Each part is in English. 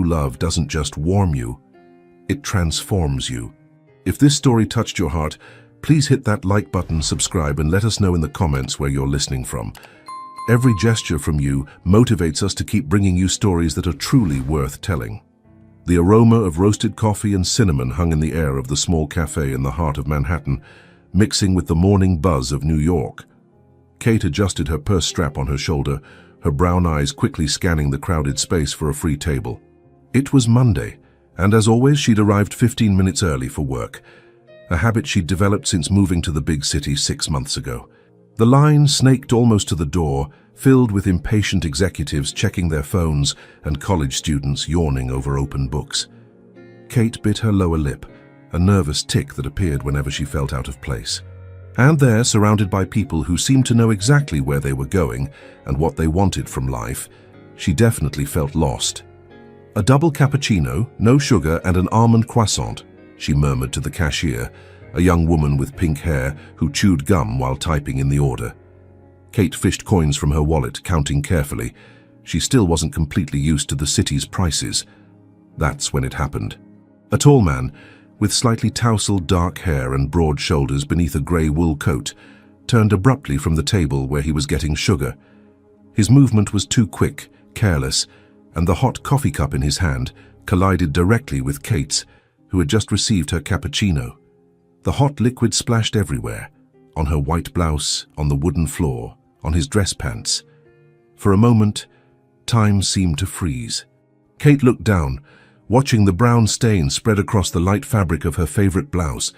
love doesn't just warm you, it transforms you. If this story touched your heart, please hit that like button, subscribe, and let us know in the comments where you're listening from. Every gesture from you motivates us to keep bringing you stories that are truly worth telling. The aroma of roasted coffee and cinnamon hung in the air of the small cafe in the heart of Manhattan, mixing with the morning buzz of New York. Kate adjusted her purse strap on her shoulder, her brown eyes quickly scanning the crowded space for a free table. It was Monday, and as always, she'd arrived 15 minutes early for work, a habit she'd developed since moving to the big city 6 months ago. The line snaked almost to the door, filled with impatient executives checking their phones and college students yawning over open books. Kate bit her lower lip, a nervous tic that appeared whenever she felt out of place. And there, surrounded by people who seemed to know exactly where they were going and what they wanted from life, she definitely felt lost. "A double cappuccino, no sugar, and an almond croissant," she murmured to the cashier, a young woman with pink hair who chewed gum while typing in the order. Kate fished coins from her wallet, counting carefully. She still wasn't completely used to the city's prices. That's when it happened. A tall man, with slightly tousled dark hair and broad shoulders beneath a grey wool coat, turned abruptly from the table where he was getting sugar. His movement was too quick, careless, and the hot coffee cup in his hand collided directly with Kate's, who had just received her cappuccino. The hot liquid splashed everywhere, on her white blouse, on the wooden floor, on his dress pants. For a moment, time seemed to freeze. Kate looked down, watching the brown stain spread across the light fabric of her favorite blouse,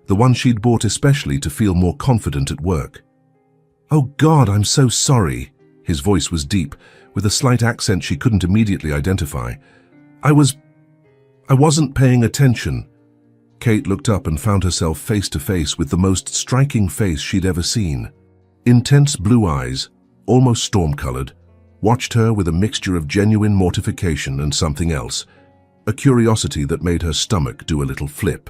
the one she'd bought especially to feel more confident at work. "Oh God, I'm so sorry." His voice was deep, with a slight accent she couldn't immediately identify. I wasn't paying attention." Kate looked up and found herself face to face with the most striking face she'd ever seen. Intense blue eyes, almost storm-colored, watched her with a mixture of genuine mortification and something else, a curiosity that made her stomach do a little flip.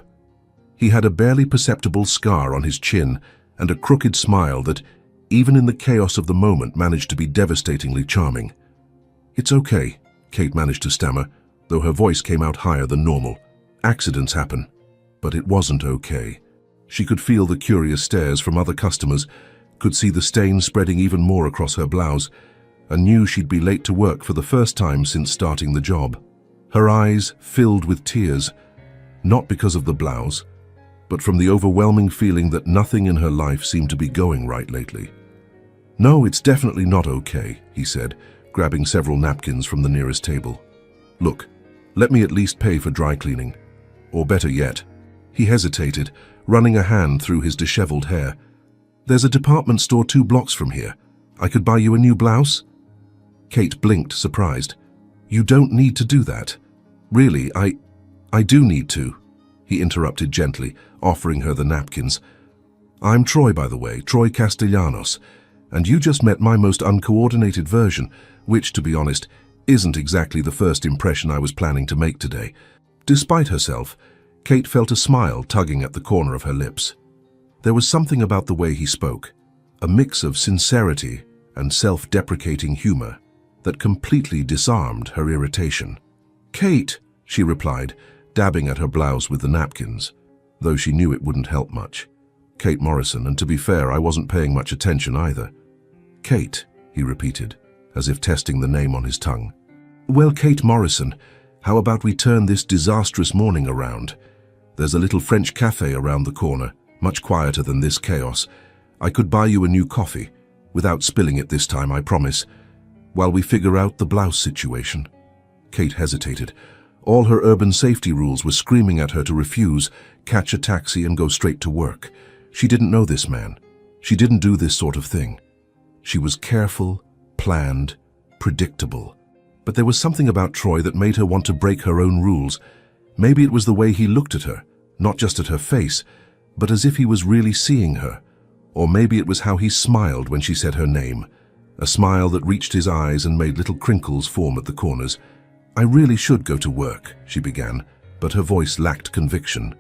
He had a barely perceptible scar on his chin and a crooked smile that, even in the chaos of the moment, managed to be devastatingly charming. "It's okay," Kate managed to stammer, though her voice came out higher than normal. "Accidents happen." But it wasn't okay. She could feel the curious stares from other customers, could see the stain spreading even more across her blouse, and knew she'd be late to work for the first time since starting the job. Her eyes filled with tears, not because of the blouse, but from the overwhelming feeling that nothing in her life seemed to be going right lately. "No, it's definitely not okay," he said, grabbing several napkins from the nearest table. "Look, let me at least pay for dry cleaning. Or better yet," he hesitated, running a hand through his disheveled hair. "There's a department store 2 blocks from here. I could buy you a new blouse?" Kate blinked, surprised. "You don't need to do that. Really, I do need to," he interrupted gently, offering her the napkins. "I'm Troy, by the way, Troy Castellanos, and you just met my most uncoordinated version, which, to be honest, isn't exactly the first impression I was planning to make today." Despite herself, Kate felt a smile tugging at the corner of her lips. There was something about the way he spoke, a mix of sincerity and self-deprecating humor, that completely disarmed her irritation. "Kate," she replied, dabbing at her blouse with the napkins, though she knew it wouldn't help much. "Kate Morrison, and to be fair, I wasn't paying much attention either." "Kate," he repeated, as if testing the name on his tongue. "Well, Kate Morrison, how about we turn this disastrous morning around? There's a little French cafe around the corner, much quieter than this chaos. I could buy you a new coffee, without spilling it this time, I promise, while we figure out the blouse situation." Kate hesitated. All her urban safety rules were screaming at her to refuse, catch a taxi, and go straight to work. She didn't know this man. She didn't do this sort of thing. She was careful, planned, predictable. But there was something about Troy that made her want to break her own rules. Maybe it was the way he looked at her, not just at her face, but as if he was really seeing her. Or maybe it was how he smiled when she said her name, a smile that reached his eyes and made little crinkles form at the corners. "I really should go to work," she began, but her voice lacked conviction.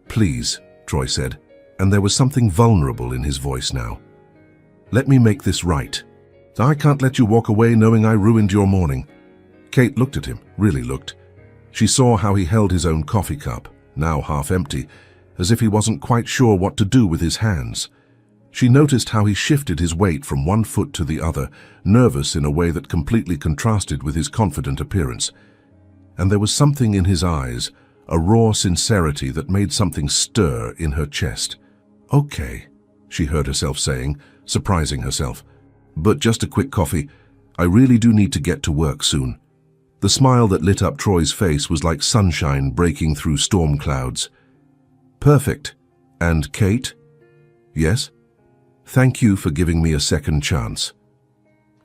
"Please," Troy said, and there was something vulnerable in his voice now. "Let me make this right. I can't let you walk away knowing I ruined your morning." Kate looked at him, really looked, She saw how he held his own coffee cup, now half empty, as if he wasn't quite sure what to do with his hands. She noticed how he shifted his weight from one foot to the other, nervous in a way that completely contrasted with his confident appearance. And there was something in his eyes, a raw sincerity that made something stir in her chest. "Okay," she heard herself saying, surprising herself. "But just a quick coffee. I really do need to get to work soon." The smile that lit up Troy's face was like sunshine breaking through storm clouds. "Perfect. And Kate?" "Yes?" "Thank you for giving me a second chance."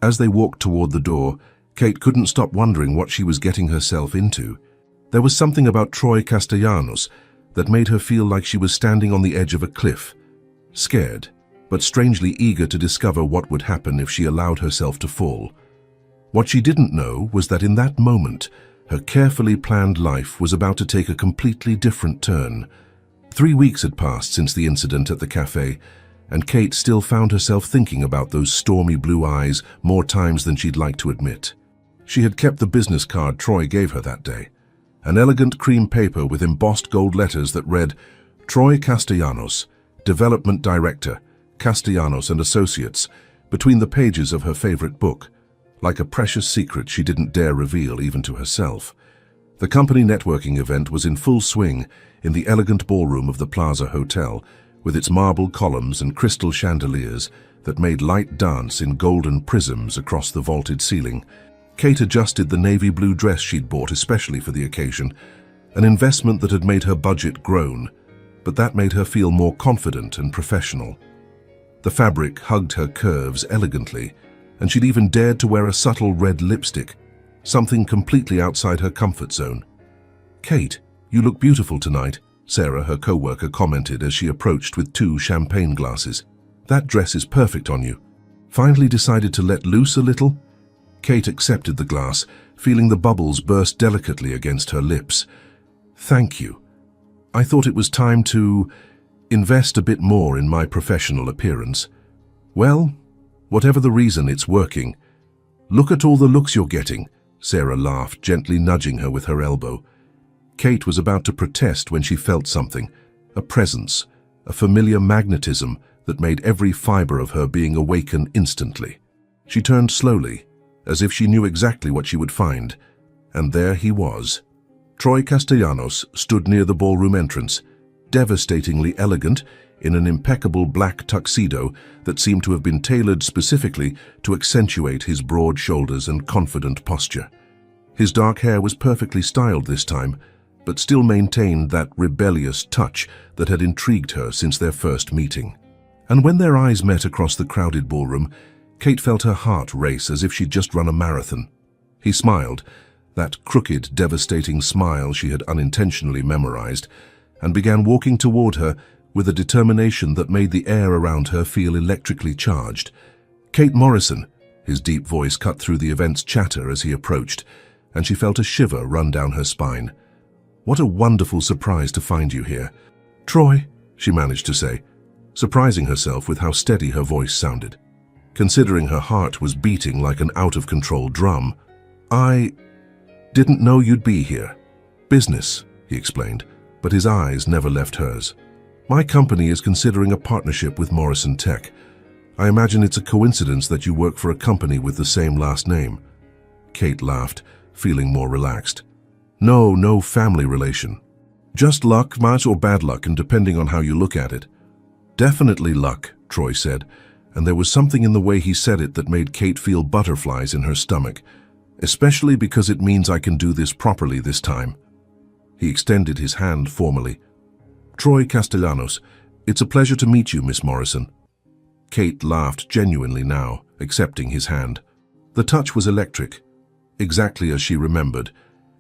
As they walked toward the door, Kate couldn't stop wondering what she was getting herself into. There was something about Troy Castellanos that made her feel like she was standing on the edge of a cliff, scared, but strangely eager to discover what would happen if she allowed herself to fall. What she didn't know was that in that moment, her carefully planned life was about to take a completely different turn. 3 weeks had passed since the incident at the cafe, and Kate still found herself thinking about those stormy blue eyes more times than she'd like to admit. She had kept the business card Troy gave her that day, an elegant cream paper with embossed gold letters that read, "Troy Castellanos, Development Director, Castellanos and Associates," between the pages of her favorite book, like a precious secret she didn't dare reveal even to herself. The company networking event was in full swing in the elegant ballroom of the Plaza Hotel, with its marble columns and crystal chandeliers that made light dance in golden prisms across the vaulted ceiling. Kate adjusted the navy blue dress she'd bought especially for the occasion, an investment that had made her budget groan, but that made her feel more confident and professional. The fabric hugged her curves elegantly, and she'd even dared to wear a subtle red lipstick, something completely outside her comfort zone. "Kate, you look beautiful tonight," Sarah, her co-worker, commented as she approached with 2 champagne glasses. "That dress is perfect on you. Finally decided to let loose a little?" Kate accepted the glass, feeling the bubbles burst delicately against her lips. "Thank you. I thought it was time to invest a bit more in my professional appearance." "Well, whatever the reason, it's working. Look at all the looks you're getting," Sarah laughed, gently nudging her with her elbow. Kate was about to protest when she felt something, a presence, a familiar magnetism that made every fiber of her being awaken instantly. She turned slowly, as if she knew exactly what she would find, and there he was. Troy Castellanos stood near the ballroom entrance, devastatingly elegant in an impeccable black tuxedo that seemed to have been tailored specifically to accentuate his broad shoulders and confident posture. His dark hair was perfectly styled this time, but still maintained that rebellious touch that had intrigued her since their first meeting. And when their eyes met across the crowded ballroom, Kate felt her heart race as if she'd just run a marathon. He smiled, that crooked, devastating smile she had unintentionally memorized, and began walking toward her with a determination that made the air around her feel electrically charged. "Kate Morrison," his deep voice cut through the event's chatter as he approached, and she felt a shiver run down her spine. "What a wonderful surprise to find you here." "Troy," she managed to say, surprising herself with how steady her voice sounded. Considering her heart was beating like an out-of-control drum. "I didn't know you'd be here." "Business," he explained, but his eyes never left hers. "My company is considering a partnership with Morrison Tech. I imagine it's a coincidence that you work for a company with the same last name." Kate laughed, feeling more relaxed. No family relation. Just luck, much or bad luck, and depending on how you look at it." "Definitely luck," Troy said, and there was something in the way he said it that made Kate feel butterflies in her stomach, especially because it means I can do this properly this time. He extended his hand formally. "Troy Castellanos, it's a pleasure to meet you, Miss Morrison." Kate laughed genuinely now, accepting his hand. The touch was electric, exactly as she remembered,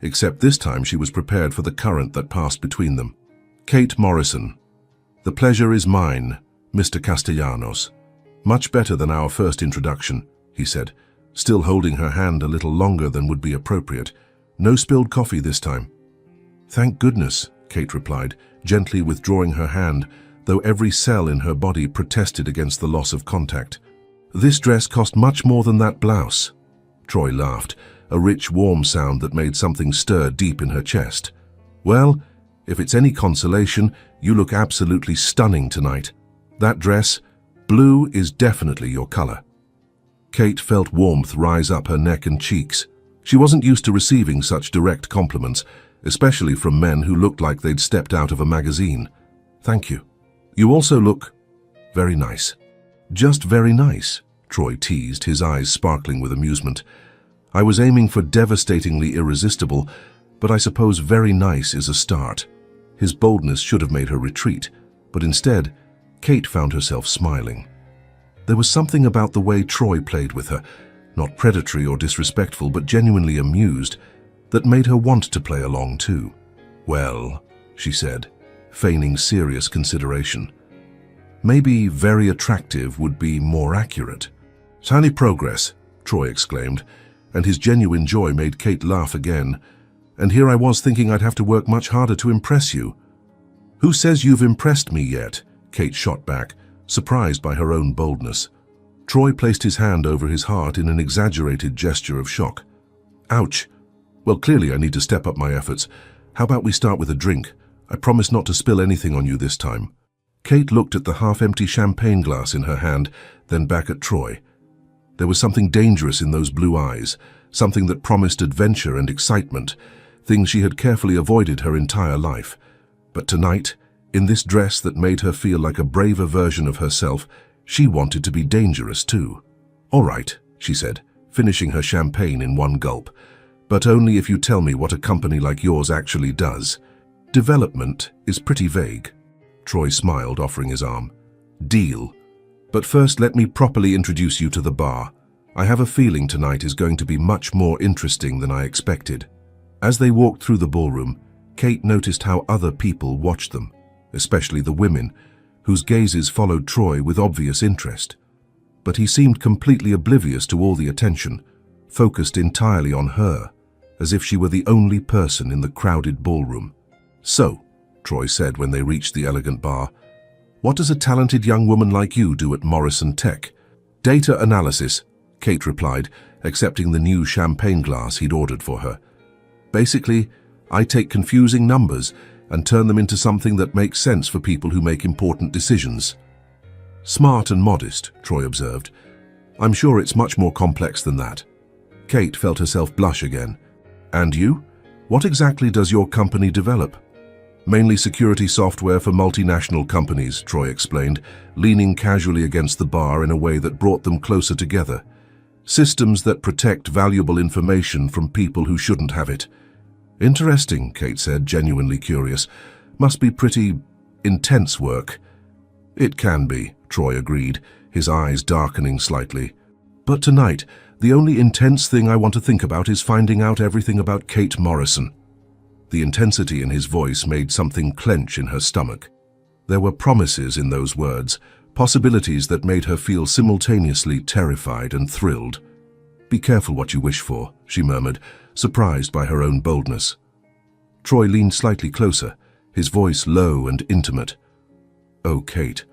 except this time she was prepared for the current that passed between them. "Kate Morrison, the pleasure is mine, Mr. Castellanos." "Much better than our first introduction," he said, still holding her hand a little longer than would be appropriate. "No spilled coffee this time." "Thank goodness," Kate replied, gently withdrawing her hand, though every cell in her body protested against the loss of contact. "This dress cost much more than that blouse." Troy laughed, a rich, warm sound that made something stir deep in her chest. "Well, if it's any consolation, you look absolutely stunning tonight. That dress, blue, is definitely your color." Kate felt warmth rise up her neck and cheeks. She wasn't used to receiving such direct compliments, especially from men who looked like they'd stepped out of a magazine. "Thank you. You also look very nice." "Just very nice," Troy teased, his eyes sparkling with amusement. "I was aiming for devastatingly irresistible, but I suppose very nice is a start." His boldness should have made her retreat, but instead, Kate found herself smiling. There was something about the way Troy played with her, not predatory or disrespectful, but genuinely amused, that made her want to play along too. "Well," she said, feigning serious consideration. "Maybe very attractive would be more accurate." "Tiny progress," Troy exclaimed, and his genuine joy made Kate laugh again. "And here I was thinking I'd have to work much harder to impress you." "Who says you've impressed me yet?" Kate shot back, surprised by her own boldness. Troy placed his hand over his heart in an exaggerated gesture of shock. "Ouch. Well, clearly I need to step up my efforts. How about we start with a drink? I promise not to spill anything on you this time." Kate looked at the half-empty champagne glass in her hand, then back at Troy. There was something dangerous in those blue eyes, something that promised adventure and excitement, things she had carefully avoided her entire life. But tonight, in this dress that made her feel like a braver version of herself, she wanted to be dangerous too. "All right," she said, finishing her champagne in one gulp. "But only if you tell me what a company like yours actually does. Development is pretty vague." Troy smiled, offering his arm. "Deal. But first let me properly introduce you to the bar. I have a feeling tonight is going to be much more interesting than I expected." As they walked through the ballroom, Kate noticed how other people watched them, especially the women, whose gazes followed Troy with obvious interest. But he seemed completely oblivious to all the attention, focused entirely on her, as if she were the only person in the crowded ballroom. "So," Troy said when they reached the elegant bar, "what does a talented young woman like you do at Morrison Tech?" "Data analysis," Kate replied, accepting the new champagne glass he'd ordered for her. "Basically, I take confusing numbers and turn them into something that makes sense for people who make important decisions." "Smart and modest," Troy observed. "I'm sure it's much more complex than that." Kate felt herself blush again. "And you? What exactly does your company develop?" "Mainly security software for multinational companies," Troy explained, leaning casually against the bar in a way that brought them closer together. "Systems that protect valuable information from people who shouldn't have it." "Interesting," Kate said, genuinely curious. "Must be pretty intense work." "It can be," Troy agreed, his eyes darkening slightly. "But tonight, the only intense thing I want to think about is finding out everything about Kate Morrison." The intensity in his voice made something clench in her stomach. There were promises in those words, possibilities that made her feel simultaneously terrified and thrilled. "Be careful what you wish for," she murmured, surprised by her own boldness. Troy leaned slightly closer, his voice low and intimate. "Oh, Kate,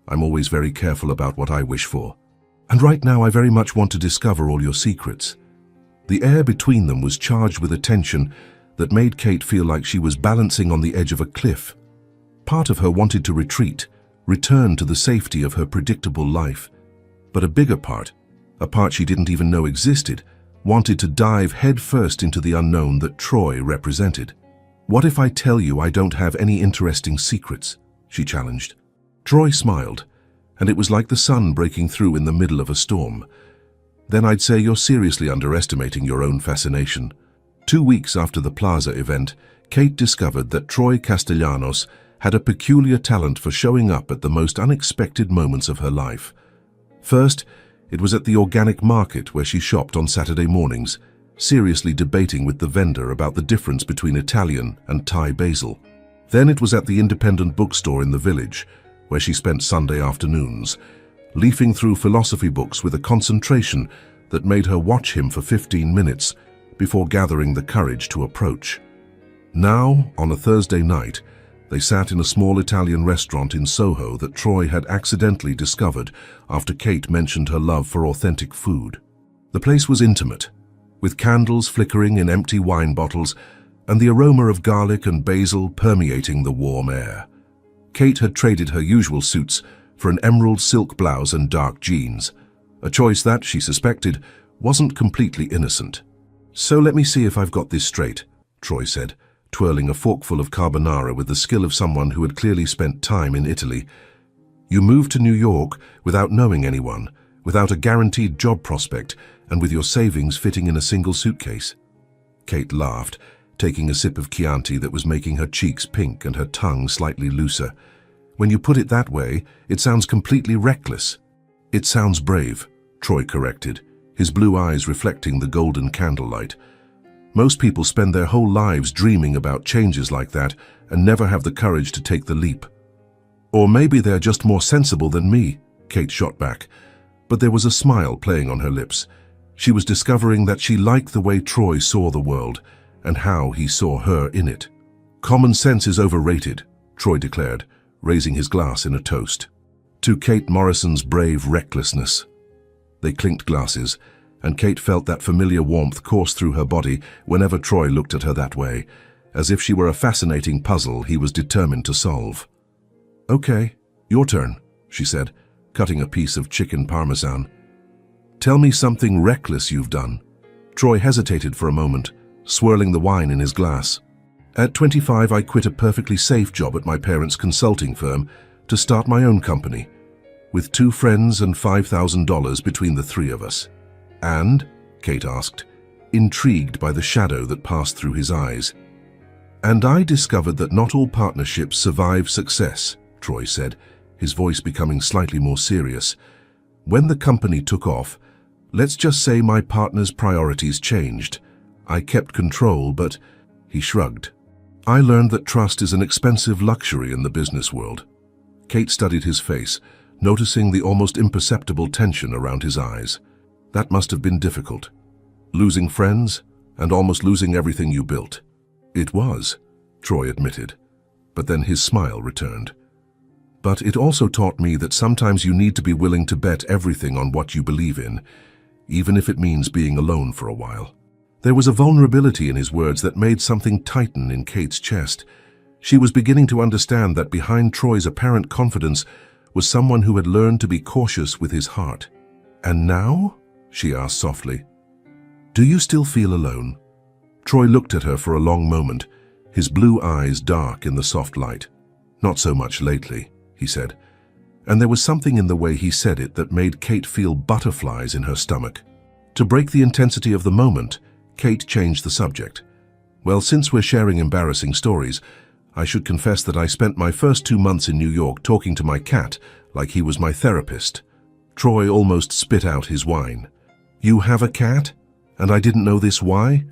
I'm always very careful about what I wish for. And right now I very much want to discover all your secrets." The air between them was charged with a tension that made Kate feel like she was balancing on the edge of a cliff. Part of her wanted to retreat, return to the safety of her predictable life. But a bigger part, a part she didn't even know existed, wanted to dive headfirst into the unknown that Troy represented. "What if I tell you I don't have any interesting secrets?" she challenged. Troy smiled, and it was like the sun breaking through in the middle of a storm. "Then I'd say you're seriously underestimating your own fascination." 2 weeks after the Plaza event, Kate discovered that Troy Castellanos had a peculiar talent for showing up at the most unexpected moments of her life. First, it was at the organic market where she shopped on Saturday mornings, seriously debating with the vendor about the difference between Italian and Thai basil. Then it was at the independent bookstore in the village, where she spent Sunday afternoons, leafing through philosophy books with a concentration that made her watch him for 15 minutes before gathering the courage to approach. Now, on a Thursday night, they sat in a small Italian restaurant in Soho that Troy had accidentally discovered after Kate mentioned her love for authentic food. The place was intimate, with candles flickering in empty wine bottles and the aroma of garlic and basil permeating the warm air. Kate had traded her usual suits for an emerald silk blouse and dark jeans, a choice that, she suspected, wasn't completely innocent. "So let me see if I've got this straight," Troy said, twirling a forkful of carbonara with the skill of someone who had clearly spent time in Italy. "You moved to New York without knowing anyone, without a guaranteed job prospect, and with your savings fitting in a single suitcase." Kate laughed, taking a sip of Chianti that was making her cheeks pink and her tongue slightly looser. "When you put it that way, it sounds completely reckless." "It sounds brave," Troy corrected, his blue eyes reflecting the golden candlelight. "Most people spend their whole lives dreaming about changes like that and never have the courage to take the leap." "Or maybe they're just more sensible than me," Kate shot back, but there was a smile playing on her lips. She was discovering that she liked the way Troy saw the world and how he saw her in it. "Common sense is overrated," Troy declared, raising his glass in a toast. "To Kate Morrison's brave recklessness." They clinked glasses, and Kate felt that familiar warmth course through her body whenever Troy looked at her that way, as if she were a fascinating puzzle he was determined to solve. "Okay, your turn," she said, cutting a piece of chicken parmesan. "Tell me something reckless you've done." Troy hesitated for a moment, swirling the wine in his glass. "At 25, I quit a perfectly safe job at my parents' consulting firm to start my own company, with 2 friends and $5,000 between the 3 of us." "And?" Kate asked, intrigued by the shadow that passed through his eyes. "And I discovered that not all partnerships survive success," Troy said, his voice becoming slightly more serious. "When the company took off, let's just say my partner's priorities changed. I kept control, but..." He shrugged. "I learned that trust is an expensive luxury in the business world." Kate studied his face, noticing the almost imperceptible tension around his eyes. "That must have been difficult. Losing friends, and almost losing everything you built." "It was," Troy admitted, but then his smile returned. "But it also taught me that sometimes you need to be willing to bet everything on what you believe in, even if it means being alone for a while." There was a vulnerability in his words that made something tighten in Kate's chest. She was beginning to understand that behind Troy's apparent confidence was someone who had learned to be cautious with his heart. "And now?" she asked softly. "Do you still feel alone?" Troy looked at her for a long moment, his blue eyes dark in the soft light. "Not so much lately," he said. And there was something in the way he said it that made Kate feel butterflies in her stomach. To break the intensity of the moment, Kate changed the subject. "Well, since we're sharing embarrassing stories, I should confess that I spent my first 2 months in New York talking to my cat like he was my therapist." Troy almost spit out his wine. "You have a cat? And I didn't know this. Why?"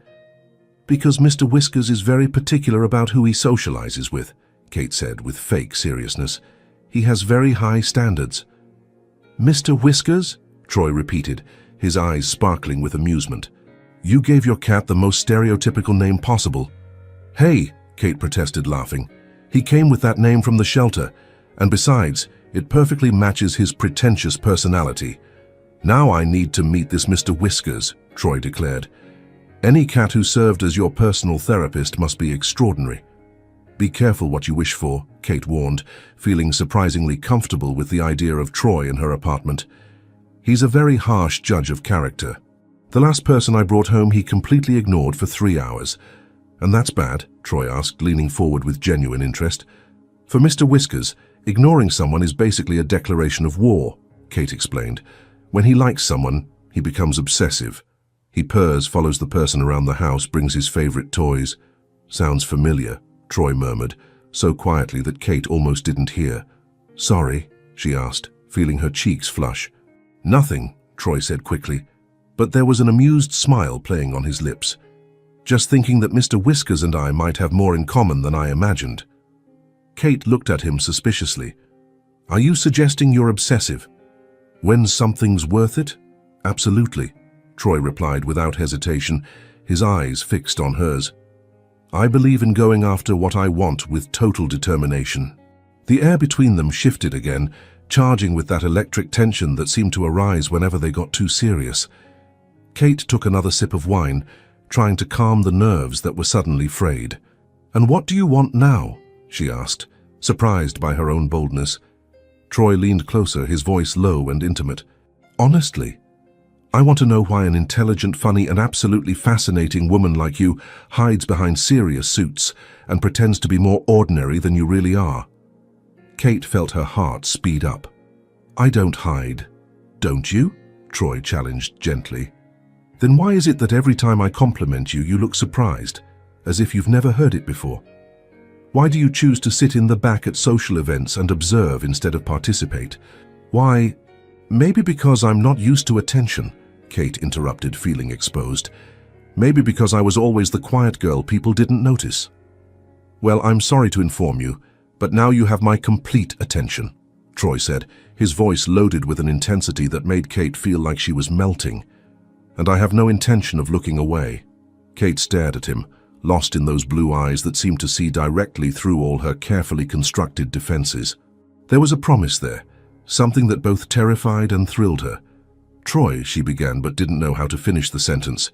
"Because Mr. Whiskers is very particular about who he socializes with," Kate said with fake seriousness. "He has very high standards." "Mr. Whiskers?" Troy repeated, his eyes sparkling with amusement. "You gave your cat the most stereotypical name possible." "Hey," Kate protested, laughing. "He came with that name from the shelter, and besides, it perfectly matches his pretentious personality." "Now I need to meet this Mr. Whiskers," Troy declared. "Any cat who served as your personal therapist must be extraordinary." "Be careful what you wish for," Kate warned, feeling surprisingly comfortable with the idea of Troy in her apartment. "He's a very harsh judge of character. The last person I brought home he completely ignored for 3 hours. And that's bad?" Troy asked, leaning forward with genuine interest. "For Mr. Whiskers, ignoring someone is basically a declaration of war," Kate explained. "When he likes someone, he becomes obsessive. He purrs, follows the person around the house, brings his favorite toys." "Sounds familiar," Troy murmured, so quietly that Kate almost didn't hear. "Sorry?" she asked, feeling her cheeks flush. "Nothing," Troy said quickly, but there was an amused smile playing on his lips. "Just thinking that Mr. Whiskers and I might have more in common than I imagined." Kate looked at him suspiciously. "Are you suggesting you're obsessive? When something's worth it?" "Absolutely," Troy replied without hesitation, his eyes fixed on hers. "I believe in going after what I want with total determination." The air between them shifted again, charging with that electric tension that seemed to arise whenever they got too serious. Kate took another sip of wine, trying to calm the nerves that were suddenly frayed. "And what do you want now?" she asked, surprised by her own boldness. Troy leaned closer, his voice low and intimate. "Honestly, I want to know why an intelligent, funny, and absolutely fascinating woman like you hides behind serious suits and pretends to be more ordinary than you really are." Kate felt her heart speed up. "I don't hide, don't you?" Troy challenged gently. "Then why is it that every time I compliment you, you look surprised, as if you've never heard it before? Why do you choose to sit in the back at social events and observe instead of participate? Why—" "Maybe because I'm not used to attention," Kate interrupted, feeling exposed. "Maybe because I was always the quiet girl people didn't notice." "Well, I'm sorry to inform you, but now you have my complete attention," Troy said, his voice loaded with an intensity that made Kate feel like she was melting. "And I have no intention of looking away." Kate stared at him, lost in those blue eyes that seemed to see directly through all her carefully constructed defenses. There was a promise there, something that both terrified and thrilled her. "Troy," she began, but didn't know how to finish the sentence.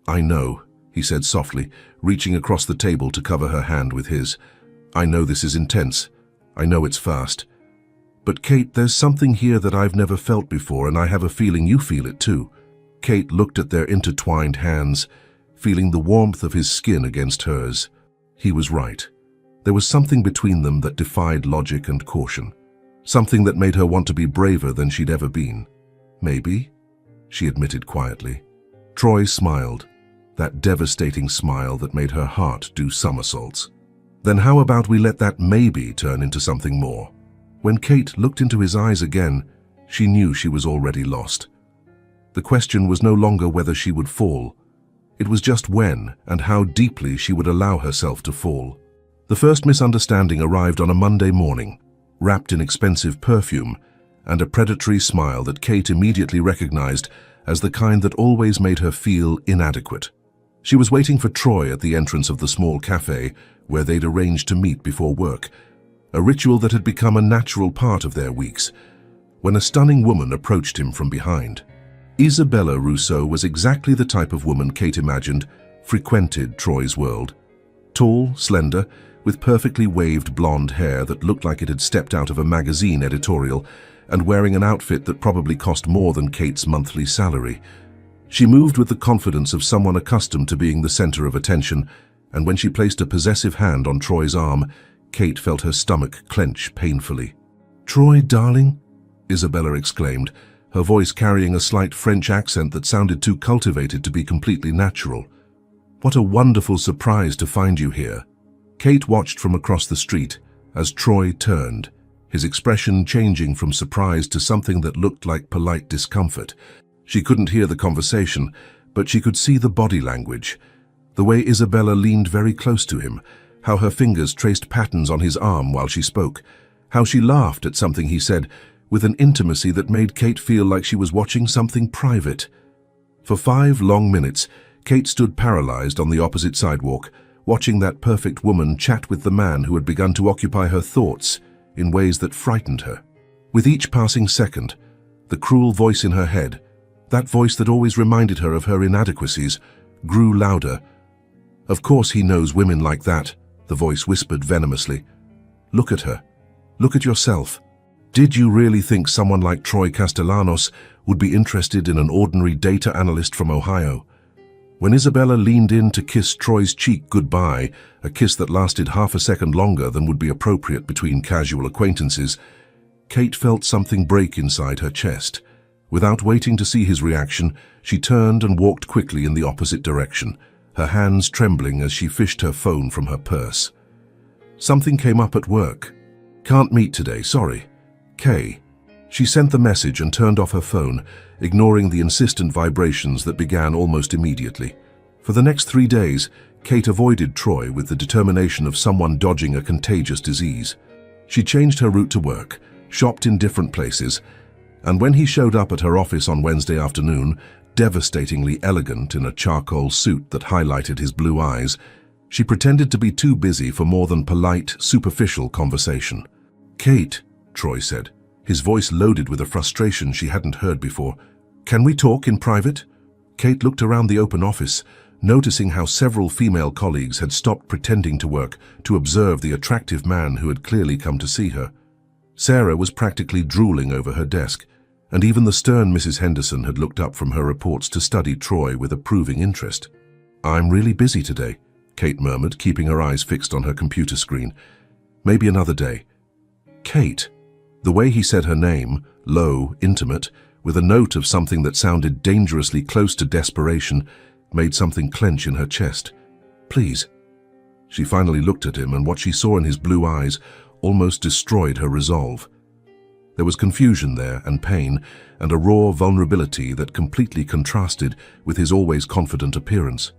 "I know," he said softly, reaching across the table to cover her hand with his. "I know this is intense. I know it's fast. But Kate, there's something here that I've never felt before, and I have a feeling you feel it too." Kate looked at their intertwined hands, feeling the warmth of his skin against hers. He was right. There was something between them that defied logic and caution. Something that made her want to be braver than she'd ever been. "Maybe," she admitted quietly. Troy smiled, that devastating smile that made her heart do somersaults. "Then how about we let that maybe turn into something more?" When Kate looked into his eyes again, she knew she was already lost. The question was no longer whether she would fall. It was just when and how deeply she would allow herself to fall. The first misunderstanding arrived on a Monday morning, wrapped in expensive perfume and a predatory smile that Kate immediately recognized as the kind that always made her feel inadequate. She was waiting for Troy at the entrance of the small cafe where they'd arranged to meet before work, a ritual that had become a natural part of their weeks, when a stunning woman approached him from behind. Isabella Rousseau was exactly the type of woman Kate imagined frequented Troy's world. Tall, slender, with perfectly waved blonde hair that looked like it had stepped out of a magazine editorial, and wearing an outfit that probably cost more than Kate's monthly salary. She moved with the confidence of someone accustomed to being the center of attention, and when she placed a possessive hand on Troy's arm, Kate felt her stomach clench painfully. "Troy, darling," Isabella exclaimed, her voice carrying a slight French accent that sounded too cultivated to be completely natural. "What a wonderful surprise to find you here." Kate watched from across the street as Troy turned, his expression changing from surprise to something that looked like polite discomfort. She couldn't hear the conversation, but she could see the body language. The way Isabella leaned very close to him, how her fingers traced patterns on his arm while she spoke, how she laughed at something he said, with an intimacy that made Kate feel like she was watching something private. For 5 long minutes, Kate stood paralyzed on the opposite sidewalk, watching that perfect woman chat with the man who had begun to occupy her thoughts in ways that frightened her. With each passing second, the cruel voice in her head, that voice that always reminded her of her inadequacies, grew louder. "Of course he knows women like that," the voice whispered venomously. "Look at her. Look at yourself. Did you really think someone like Troy Castellanos would be interested in an ordinary data analyst from Ohio?" When Isabella leaned in to kiss Troy's cheek goodbye, a kiss that lasted half a second longer than would be appropriate between casual acquaintances, Kate felt something break inside her chest. Without waiting to see his reaction, she turned and walked quickly in the opposite direction, her hands trembling as she fished her phone from her purse. Something came up at work. "Can't meet today, sorry. Kay." She sent the message and turned off her phone, ignoring the insistent vibrations that began almost immediately. For the next 3 days, Kate avoided Troy with the determination of someone dodging a contagious disease. She changed her route to work, shopped in different places, and when he showed up at her office on Wednesday afternoon, devastatingly elegant in a charcoal suit that highlighted his blue eyes, she pretended to be too busy for more than polite, superficial conversation. "Kate," Troy said, his voice loaded with a frustration she hadn't heard before, "can we talk in private? Kate looked around the open office, noticing how several female colleagues had stopped pretending to work to observe the attractive man who had clearly come to see her. Sarah was practically drooling over her desk, and even the stern Mrs. Henderson had looked up from her reports to study Troy with approving interest. "I'm really busy today," Kate murmured, keeping her eyes fixed on her computer screen. "Maybe another day." Kate. The way he said her name, low, intimate, with a note of something that sounded dangerously close to desperation, made something clench in her chest. "Please." She finally looked at him, and what she saw in his blue eyes almost destroyed her resolve. There was confusion there, and pain, and a raw vulnerability that completely contrasted with his always confident appearance.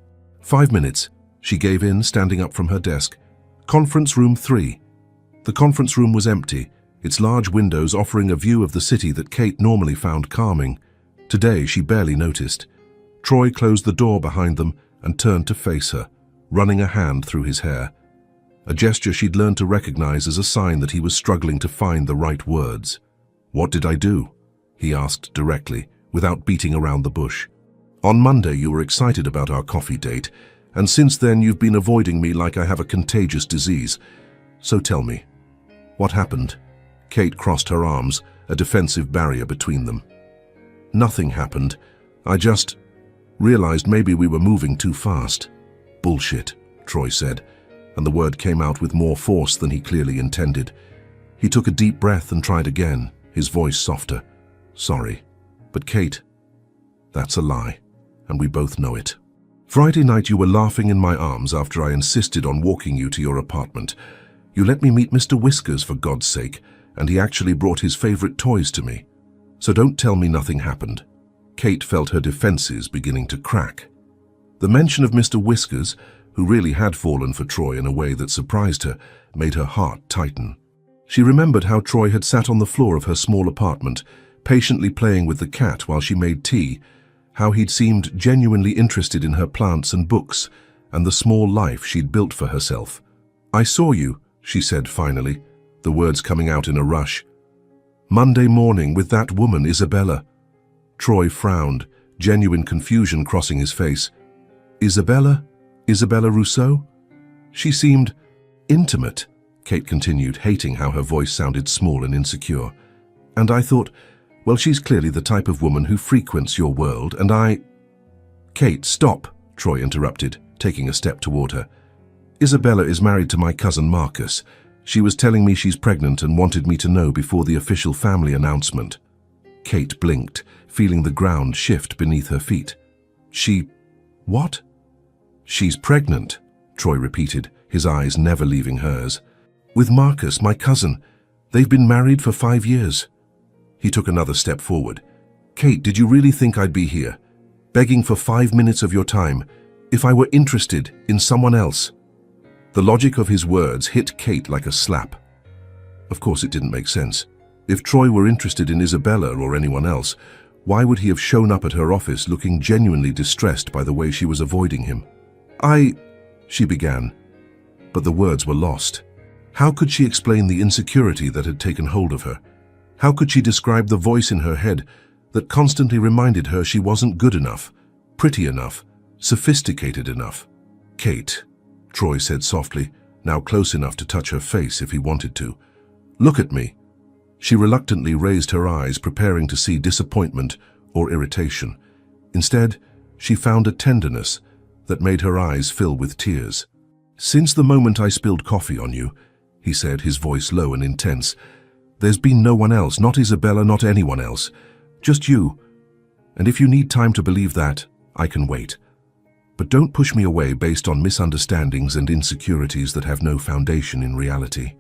5 minutes, she gave in, standing up from her desk. "Conference room 3. The conference room was empty, its large windows offering a view of the city that Kate normally found calming. Today she barely noticed. Troy closed the door behind them and turned to face her, running a hand through his hair. A gesture she'd learned to recognize as a sign that he was struggling to find the right words. "What did I do?" he asked directly, without beating around the bush. "On Monday you were excited about our coffee date, and since then you've been avoiding me like I have a contagious disease. So tell me, what happened?" Kate crossed her arms, a defensive barrier between them. "Nothing happened. I just realized maybe we were moving too fast." "Bullshit," Troy said, and the word came out with more force than he clearly intended. He took a deep breath and tried again, his voice softer. "Sorry, but Kate, that's a lie, and we both know it. Friday night you were laughing in my arms after I insisted on walking you to your apartment. You let me meet Mr. Whiskers, for God's sake, and he actually brought his favorite toys to me. So don't tell me nothing happened." Kate felt her defenses beginning to crack. The mention of Mr. Whiskers, who really had fallen for Troy in a way that surprised her, made her heart tighten. She remembered how Troy had sat on the floor of her small apartment, patiently playing with the cat while she made tea, how he'd seemed genuinely interested in her plants and books, and the small life she'd built for herself. "I saw you," she said finally, the words coming out in a rush. "Monday morning with that woman, Isabella." Troy frowned, genuine confusion crossing his face. "Isabella? Isabella Rousseau?" "She seemed intimate," Kate continued, hating how her voice sounded small and insecure. "And I thought, well, she's clearly the type of woman who frequents your world, and I—" "Kate, stop," Troy interrupted, taking a step toward her. "Isabella is married to my cousin Marcus. She was telling me she's pregnant and wanted me to know before the official family announcement." Kate blinked, feeling the ground shift beneath her feet. What? "She's pregnant," Troy repeated, his eyes never leaving hers. "With Marcus, my cousin. They've been married for 5 years. He took another step forward. "Kate, did you really think I'd be here, begging for 5 minutes of your time, if I were interested in someone else?" The logic of his words hit Kate like a slap. Of course it didn't make sense. If Troy were interested in Isabella or anyone else, why would he have shown up at her office looking genuinely distressed by the way she was avoiding him? She began, but the words were lost. How could she explain the insecurity that had taken hold of her? How could she describe the voice in her head that constantly reminded her she wasn't good enough, pretty enough, sophisticated enough? "Kate," Troy said softly, now close enough to touch her face if he wanted to. "Look at me." She reluctantly raised her eyes, preparing to see disappointment or irritation. Instead, she found a tenderness that made her eyes fill with tears. "Since the moment I spilled coffee on you," he said, his voice low and intense, "there's been no one else, not Isabella, not anyone else. Just you. And if you need time to believe that, I can wait. But don't push me away based on misunderstandings and insecurities that have no foundation in reality."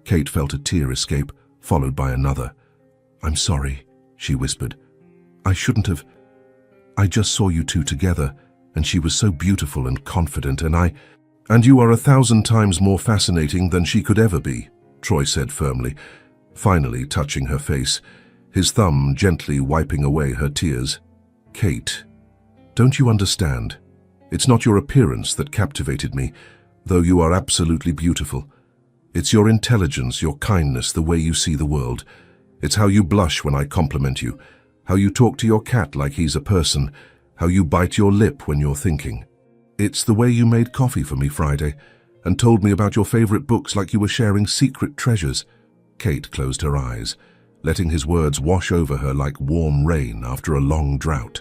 Kate felt a tear escape, followed by another. "I'm sorry," she whispered. "I shouldn't have. I just saw you two together, and she was so beautiful and confident, and you are 1,000 times more fascinating than she could ever be," Troy said firmly, finally touching her face, his thumb gently wiping away her tears. "Kate, don't you understand? It's not your appearance that captivated me, though you are absolutely beautiful. It's your intelligence, your kindness, the way you see the world. It's how you blush when I compliment you, how you talk to your cat like he's a person, how you bite your lip when you're thinking. It's the way you made coffee for me Friday and told me about your favorite books like you were sharing secret treasures. Kate closed her eyes, letting his words wash over her like warm rain after a long drought.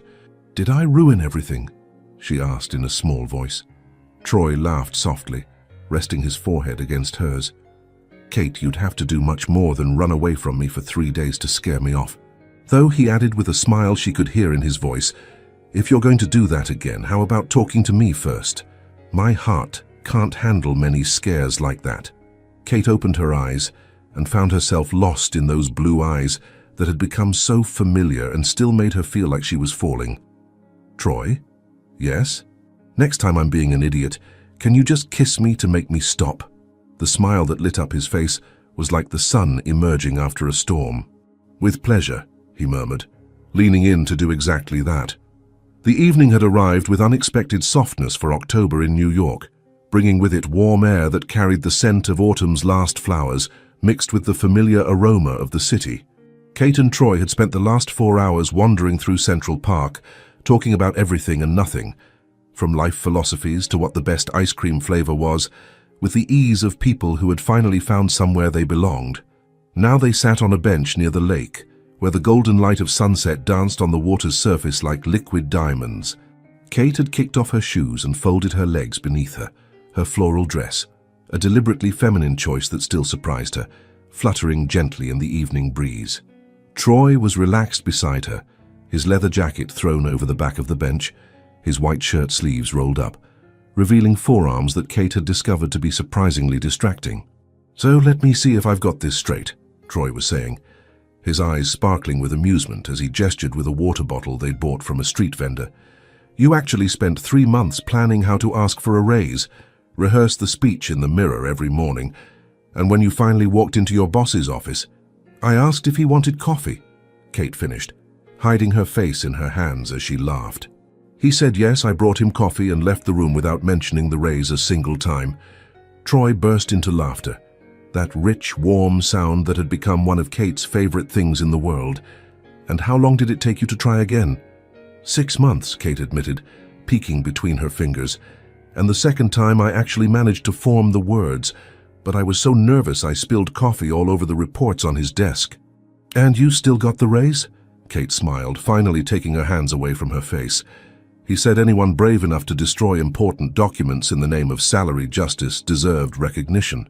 Did I ruin everything? She asked in a small voice. Troy laughed softly, resting his forehead against hers. Kate, you'd have to do much more than run away from me for 3 days to scare me off. Though he added with a smile she could hear in his voice, if you're going to do that again, how about talking to me first? My heart can't handle many scares like that. Kate opened her eyes and found herself lost in those blue eyes that had become so familiar and still made her feel like she was falling. Troy? Yes? Next time I'm being an idiot, can you just kiss me to make me stop? The smile that lit up his face was like the sun emerging after a storm. With pleasure, he murmured, leaning in to do exactly that. The evening had arrived with unexpected softness for October in New York, bringing with it warm air that carried the scent of autumn's last flowers, mixed with the familiar aroma of the city. Kate and Troy had spent the last 4 hours wandering through Central Park, talking about everything and nothing, from life philosophies to what the best ice cream flavor was, with the ease of people who had finally found somewhere they belonged. Now they sat on a bench near the lake, where the golden light of sunset danced on the water's surface like liquid diamonds. Kate had kicked off her shoes and folded her legs beneath her floral dress, a deliberately feminine choice that still surprised her, fluttering gently in the evening breeze. Troy was relaxed beside her, his leather jacket thrown over the back of the bench, his white shirt sleeves rolled up, revealing forearms that Kate had discovered to be surprisingly distracting. So let me see if I've got this straight, Troy was saying, his eyes sparkling with amusement as he gestured with a water bottle they'd bought from a street vendor. You actually spent 3 months planning how to ask for a raise, rehearsed the speech in the mirror every morning, and when you finally walked into your boss's office, I asked if he wanted coffee, Kate finished, hiding her face in her hands as she laughed. He said yes, I brought him coffee and left the room without mentioning the raise a single time. Troy burst into laughter, that rich, warm sound that had become one of Kate's favorite things in the world. And how long did it take you to try again? 6 months, Kate admitted, peeking between her fingers. And the second time I actually managed to form the words, but I was so nervous I spilled coffee all over the reports on his desk. And you still got the raise? Kate smiled, finally taking her hands away from her face. He said anyone brave enough to destroy important documents in the name of salary justice deserved recognition.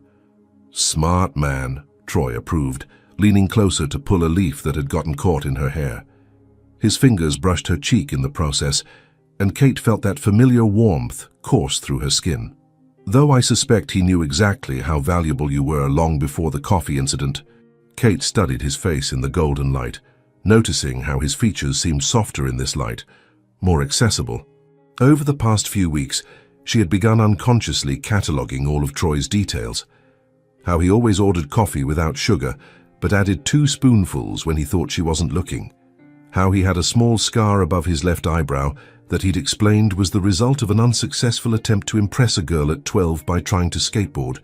Smart man, Troy approved, leaning closer to pull a leaf that had gotten caught in her hair. His fingers brushed her cheek in the process, and Kate felt that familiar warmth course through her skin. Though I suspect he knew exactly how valuable you were long before the coffee incident, Kate studied his face in the golden light, noticing how his features seemed softer in this light, more accessible. Over the past few weeks, she had begun unconsciously cataloging all of Troy's details. How he always ordered coffee without sugar, but added 2 spoonfuls when he thought she wasn't looking. How he had a small scar above his left eyebrow that he'd explained was the result of an unsuccessful attempt to impress a girl at 12 by trying to skateboard.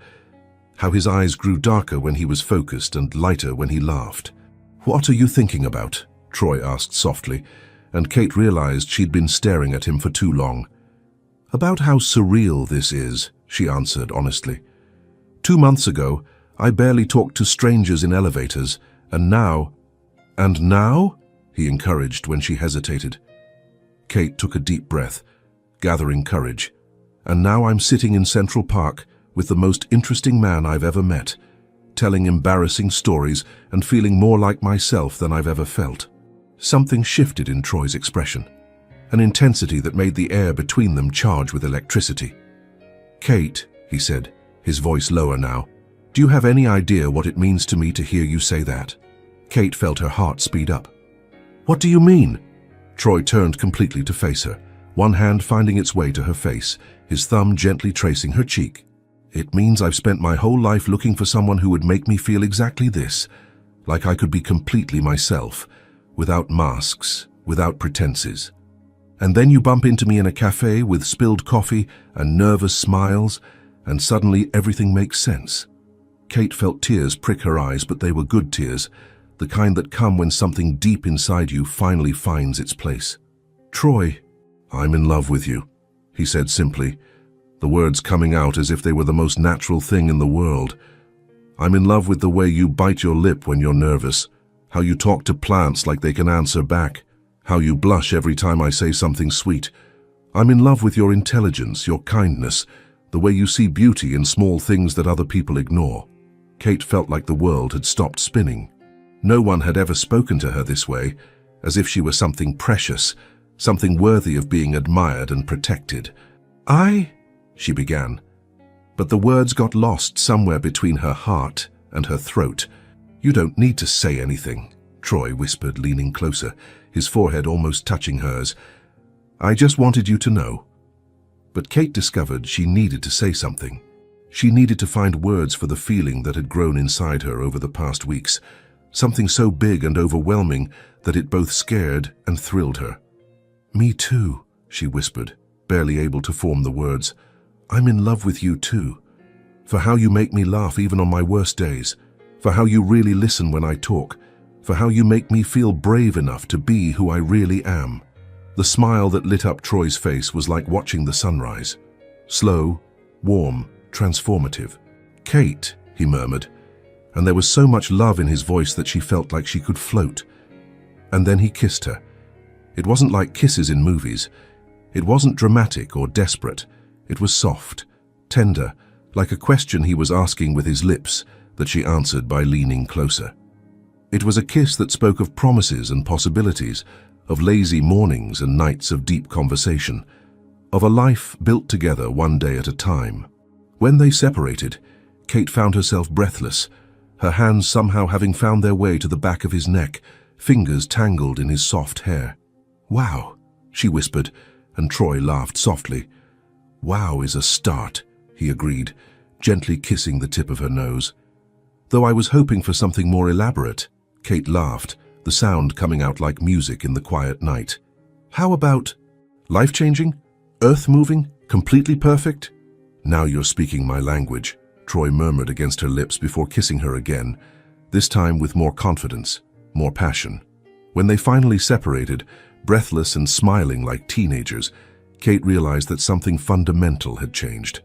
How his eyes grew darker when he was focused and lighter when he laughed. What are you thinking about? Troy asked softly, and Kate realized she'd been staring at him for too long. About how surreal this is, she answered honestly. 2 months ago, I barely talked to strangers in elevators, and now... And now? He encouraged when she hesitated. Kate took a deep breath, gathering courage. And now I'm sitting in Central Park with the most interesting man I've ever met, telling embarrassing stories and feeling more like myself than I've ever felt. Something shifted in Troy's expression, an intensity that made the air between them charge with electricity. Kate, he said, his voice lower now, do you have any idea what it means to me to hear you say that? Kate felt her heart speed up. What do you mean? Troy turned completely to face her, one hand finding its way to her face, his thumb gently tracing her cheek. It means I've spent my whole life looking for someone who would make me feel exactly this, like I could be completely myself, without masks, without pretenses. And then you bump into me in a cafe with spilled coffee and nervous smiles, and suddenly everything makes sense. Kate felt tears prick her eyes, but they were good tears, the kind that come when something deep inside you finally finds its place. Troy, "I'm in love with you," he said simply, the words coming out as if they were the most natural thing in the world. "I'm in love with the way you bite your lip when you're nervous, how you talk to plants like they can answer back, how you blush every time I say something sweet. I'm in love with your intelligence, your kindness, the way you see beauty in small things that other people ignore." Kate felt like the world had stopped spinning. No one had ever spoken to her this way, as if she were something precious, something worthy of being admired and protected. She began, but the words got lost somewhere between her heart and her throat. "You don't need to say anything," Troy whispered, leaning closer, his forehead almost touching hers. "I just wanted you to know." But Kate discovered she needed to say something. She needed to find words for the feeling that had grown inside her over the past weeks, something so big and overwhelming that it both scared and thrilled her. "Me too," she whispered, barely able to form the words. "I'm in love with you too. For how you make me laugh even on my worst days. For how you really listen when I talk. For how you make me feel brave enough to be who I really am." The smile that lit up Troy's face was like watching the sunrise. Slow, warm, transformative. "Kate," he murmured, and there was so much love in his voice that she felt like she could float. And then he kissed her. It wasn't like kisses in movies. It wasn't dramatic or desperate. It was soft, tender, like a question he was asking with his lips that she answered by leaning closer. It was a kiss that spoke of promises and possibilities, of lazy mornings and nights of deep conversation, of a life built together one day at a time. When they separated, Kate found herself breathless, her hands somehow having found their way to the back of his neck, fingers tangled in his soft hair. "Wow," she whispered, and Troy laughed softly. "Wow is a start," he agreed, gently kissing the tip of her nose. "Though I was hoping for something more elaborate," Kate laughed, the sound coming out like music in the quiet night. "How about life-changing, earth-moving, completely perfect?" "Now you're speaking my language," Troy murmured against her lips before kissing her again, this time with more confidence, more passion. When they finally separated, breathless and smiling like teenagers, Kate realized that something fundamental had changed.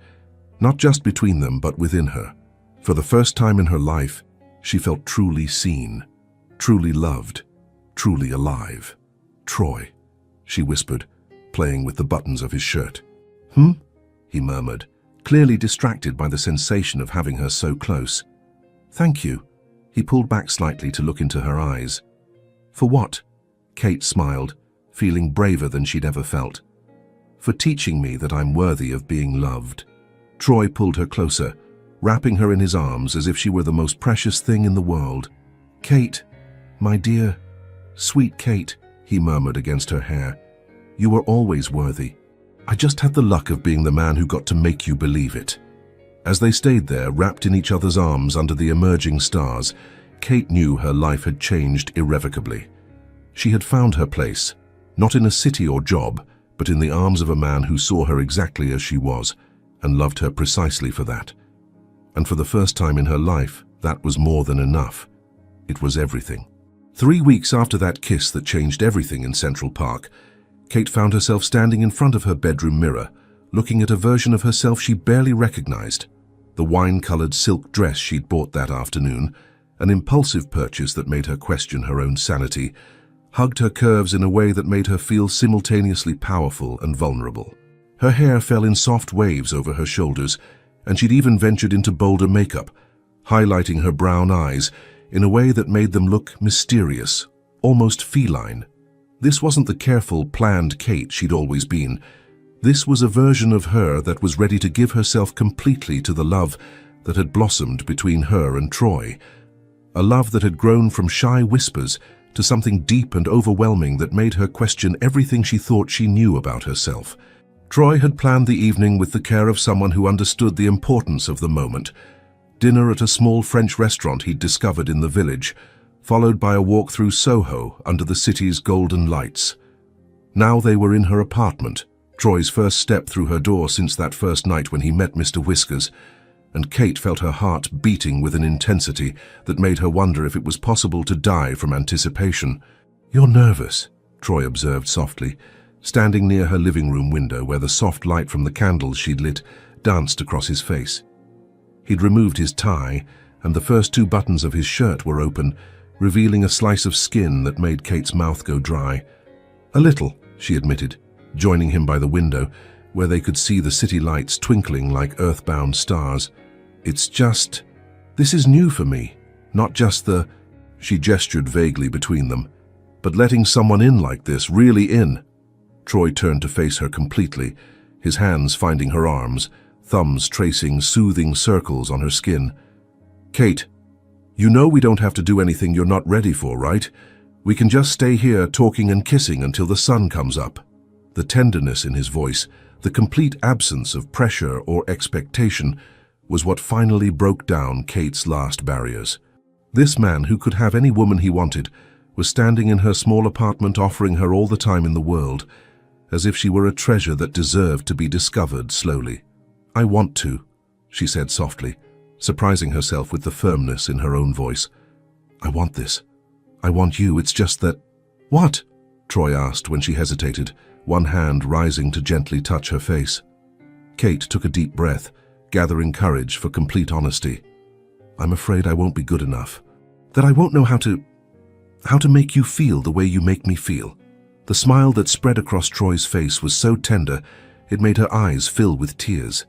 Not just between them, but within her. For the first time in her life, she felt truly seen, truly loved, truly alive. "Troy," she whispered, playing with the buttons of his shirt. He murmured, clearly distracted by the sensation of having her so close. "Thank you." He pulled back slightly to look into her eyes. "For what?" Kate smiled, feeling braver than she'd ever felt. "For teaching me that I'm worthy of being loved." Troy pulled her closer, wrapping her in his arms as if she were the most precious thing in the world. "Kate, my dear, sweet Kate," he murmured against her hair. "You were always worthy. I just had the luck of being the man who got to make you believe it." As they stayed there, wrapped in each other's arms under the emerging stars, Kate knew her life had changed irrevocably. She had found her place, not in a city or job, but in the arms of a man who saw her exactly as she was, and loved her precisely for that. And for the first time in her life, that was more than enough. It was everything. 3 weeks after that kiss that changed everything in Central Park, Kate found herself standing in front of her bedroom mirror, looking at a version of herself she barely recognized. The wine-colored silk dress she'd bought that afternoon, an impulsive purchase that made her question her own sanity, hugged her curves in a way that made her feel simultaneously powerful and vulnerable. Her hair fell in soft waves over her shoulders, and she'd even ventured into bolder makeup, highlighting her brown eyes in a way that made them look mysterious, almost feline. This wasn't the careful, planned Kate she'd always been. This was a version of her that was ready to give herself completely to the love that had blossomed between her and Troy. A love that had grown from shy whispers to something deep and overwhelming that made her question everything she thought she knew about herself. Troy had planned the evening with the care of someone who understood the importance of the moment. Dinner at a small French restaurant he'd discovered in the village, followed by a walk through Soho under the city's golden lights. Now they were in her apartment, Troy's first step through her door since that first night when he met Mr. Whiskers, and Kate felt her heart beating with an intensity that made her wonder if it was possible to die from anticipation. "You're nervous," Troy observed softly, standing near her living room window where the soft light from the candles she'd lit danced across his face. He'd removed his tie, and the first 2 buttons of his shirt were open, revealing a slice of skin that made Kate's mouth go dry. "A little," she admitted, joining him by the window, where they could see the city lights twinkling like earthbound stars. This is new for me. Not just the—" she gestured vaguely between them, "but letting someone in like this, really in." Troy turned to face her completely, his hands finding her arms, thumbs tracing soothing circles on her skin. "Kate, you know we don't have to do anything you're not ready for, right? We can just stay here talking and kissing until the sun comes up." The tenderness in his voice, the complete absence of pressure or expectation, was what finally broke down Kate's last barriers. This man, who could have any woman he wanted, was standing in her small apartment offering her all the time in the world, as if she were a treasure that deserved to be discovered slowly. "I want to," she said softly, surprising herself with the firmness in her own voice. "I want this. I want you. It's just that—" "What?" Troy asked when she hesitated, one hand rising to gently touch her face. Kate took a deep breath, gathering courage for complete honesty. "I'm afraid I won't be good enough. That I won't know how to make you feel the way you make me feel." The smile that spread across Troy's face was so tender, it made her eyes fill with tears.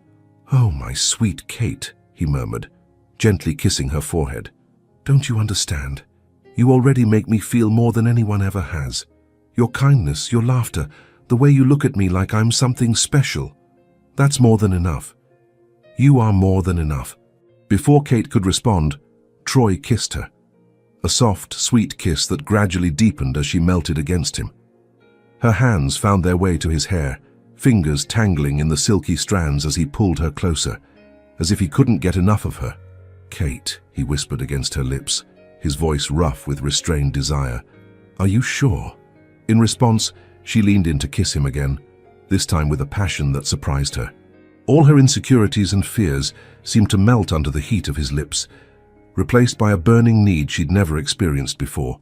"Oh, my sweet Kate," he murmured, gently kissing her forehead. "Don't you understand? You already make me feel more than anyone ever has. Your kindness, your laughter, the way you look at me like I'm something special. That's more than enough. You are more than enough." Before Kate could respond, Troy kissed her. A soft, sweet kiss that gradually deepened as she melted against him. Her hands found their way to his hair, fingers tangling in the silky strands as he pulled her closer, as if he couldn't get enough of her. "Kate," he whispered against her lips, his voice rough with restrained desire. "Are you sure?" In response, she leaned in to kiss him again, this time with a passion that surprised her. All her insecurities and fears seemed to melt under the heat of his lips, replaced by a burning need she'd never experienced before.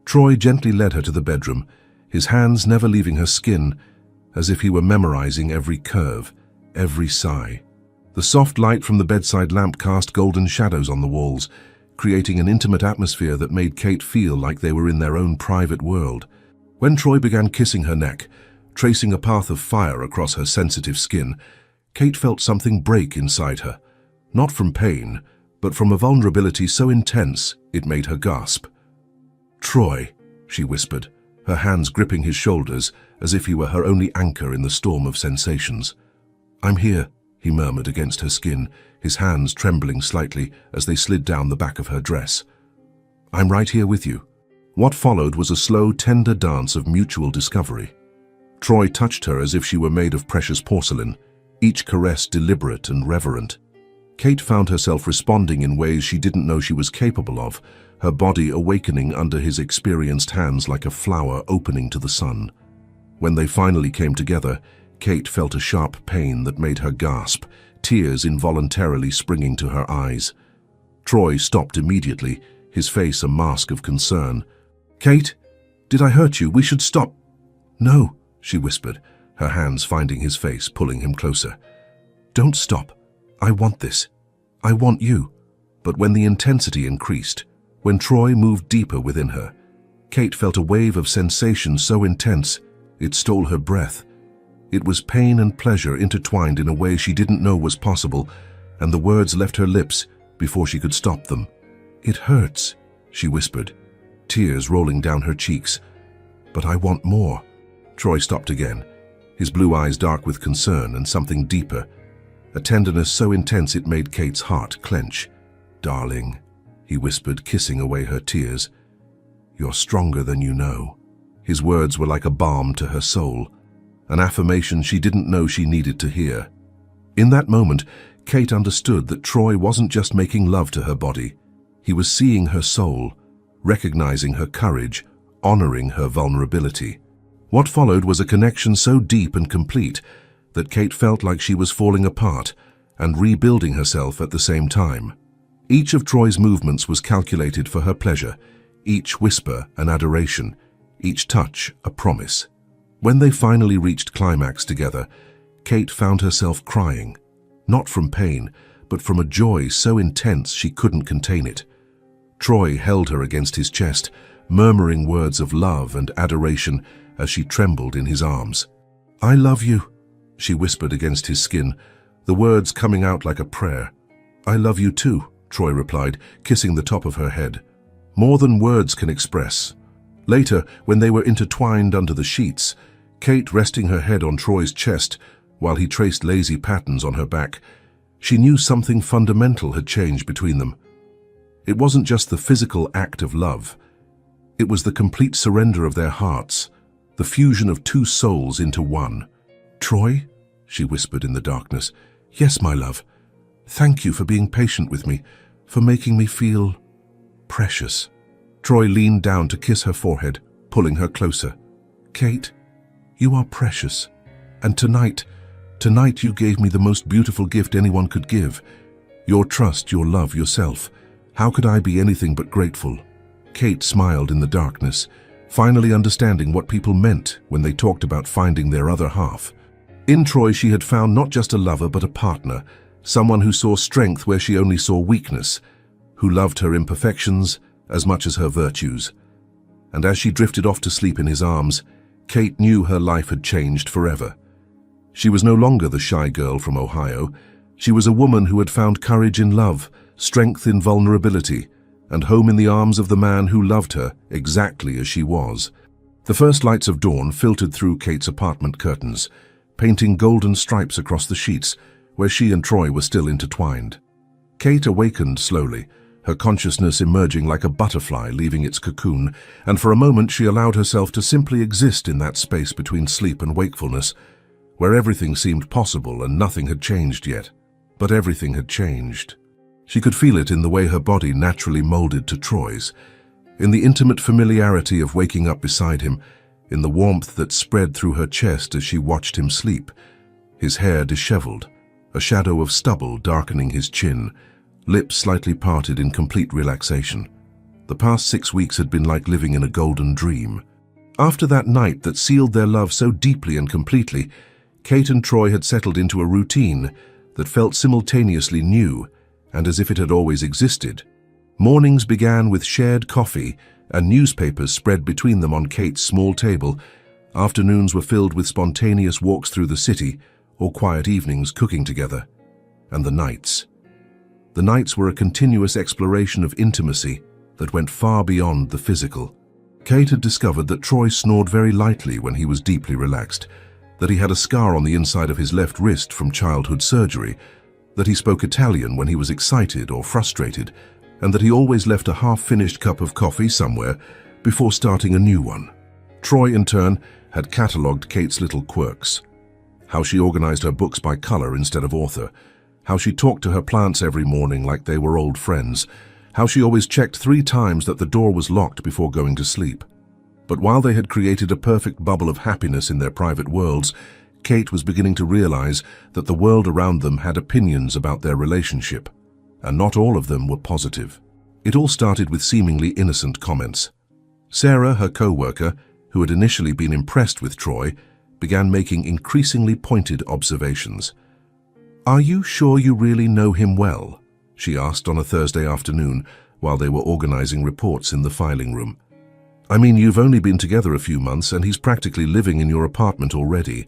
Troy gently led her to the bedroom, his hands never leaving her skin, as if he were memorizing every curve, every sigh. The soft light from the bedside lamp cast golden shadows on the walls, creating an intimate atmosphere that made Kate feel like they were in their own private world. When Troy began kissing her neck, tracing a path of fire across her sensitive skin, Kate felt something break inside her, not from pain, but from a vulnerability so intense it made her gasp. "Troy," she whispered, her hands gripping his shoulders as if he were her only anchor in the storm of sensations. "I'm here," he murmured against her skin, his hands trembling slightly as they slid down the back of her dress. "I'm right here with you." What followed was a slow, tender dance of mutual discovery. Troy touched her as if she were made of precious porcelain, each caress deliberate and reverent. Kate found herself responding in ways she didn't know she was capable of, her body awakening under his experienced hands like a flower opening to the sun. When they finally came together, Kate felt a sharp pain that made her gasp, tears involuntarily springing to her eyes. Troy stopped immediately, his face a mask of concern. "Kate, did I hurt you? We should stop." "No," she whispered, her hands finding his face, pulling him closer. "Don't stop. I want this. I want you." But when the intensity increased, when Troy moved deeper within her, Kate felt a wave of sensation so intense it stole her breath. It was pain and pleasure intertwined in a way she didn't know was possible, and the words left her lips before she could stop them. "It hurts," she whispered, tears rolling down her cheeks. "But I want more." Troy stopped again, his blue eyes dark with concern and something deeper, a tenderness so intense it made Kate's heart clench. "Darling," he whispered, kissing away her tears. "You're stronger than you know." His words were like a balm to her soul, an affirmation she didn't know she needed to hear. In that moment, Kate understood that Troy wasn't just making love to her body. He was seeing her soul, recognizing her courage, honoring her vulnerability. What followed was a connection so deep and complete that Kate felt like she was falling apart and rebuilding herself at the same time. Each of Troy's movements was calculated for her pleasure, each whisper an adoration, each touch a promise. When they finally reached climax together, Kate found herself crying, not from pain, but from a joy so intense she couldn't contain it. Troy held her against his chest, murmuring words of love and adoration as she trembled in his arms. "I love you," she whispered against his skin, the words coming out like a prayer. "I love you too," Troy replied, kissing the top of her head. More than words can express. Later, when they were intertwined under the sheets, Kate resting her head on Troy's chest while he traced lazy patterns on her back, she knew something fundamental had changed between them. It wasn't just the physical act of love. It was the complete surrender of their hearts, the fusion of two souls into one. "Troy," she whispered in the darkness. "Yes, my love. Thank you for being patient with me, for making me feel precious." Troy leaned down to kiss her forehead, pulling her closer. "Kate, you are precious. And tonight you gave me the most beautiful gift anyone could give. Your trust, your love, yourself. How could I be anything but grateful?" Kate smiled in the darkness, finally understanding what people meant when they talked about finding their other half. In Troy, she had found not just a lover but a partner, someone who saw strength where she only saw weakness, who loved her imperfections as much as her virtues. And as she drifted off to sleep in his arms, Kate knew her life had changed forever. She was no longer the shy girl from Ohio. She was a woman who had found courage in love, strength in vulnerability, and home in the arms of the man who loved her exactly as she was. The first lights of dawn filtered through Kate's apartment curtains, painting golden stripes across the sheets where she and Troy were still intertwined. Kate awakened slowly, her consciousness emerging like a butterfly leaving its cocoon, and for a moment she allowed herself to simply exist in that space between sleep and wakefulness, where everything seemed possible and nothing had changed yet. But everything had changed. She could feel it in the way her body naturally molded to Troy's, in the intimate familiarity of waking up beside him, in the warmth that spread through her chest as she watched him sleep, his hair disheveled, a shadow of stubble darkening his chin, lips slightly parted in complete relaxation. The past 6 weeks had been like living in a golden dream. After that night that sealed their love so deeply and completely, Kate and Troy had settled into a routine that felt simultaneously new and as if it had always existed. Mornings began with shared coffee and newspapers spread between them on Kate's small table. Afternoons were filled with spontaneous walks through the city or quiet evenings cooking together. And the nights. The nights were a continuous exploration of intimacy that went far beyond the physical. Kate had discovered that Troy snored very lightly when he was deeply relaxed, that he had a scar on the inside of his left wrist from childhood surgery, that he spoke Italian when he was excited or frustrated, and that he always left a half-finished cup of coffee somewhere before starting a new one. Troy, in turn, had catalogued Kate's little quirks. How she organized her books by color instead of author, how she talked to her plants every morning like they were old friends, how she always checked 3 times that the door was locked before going to sleep. But while they had created a perfect bubble of happiness in their private worlds, Kate was beginning to realize that the world around them had opinions about their relationship, and not all of them were positive. It all started with seemingly innocent comments. Sarah, her co-worker, who had initially been impressed with Troy, began making increasingly pointed observations. "Are you sure you really know him well?" she asked on a Thursday afternoon while they were organizing reports in the filing room. "I mean, you've only been together a few months and he's practically living in your apartment already."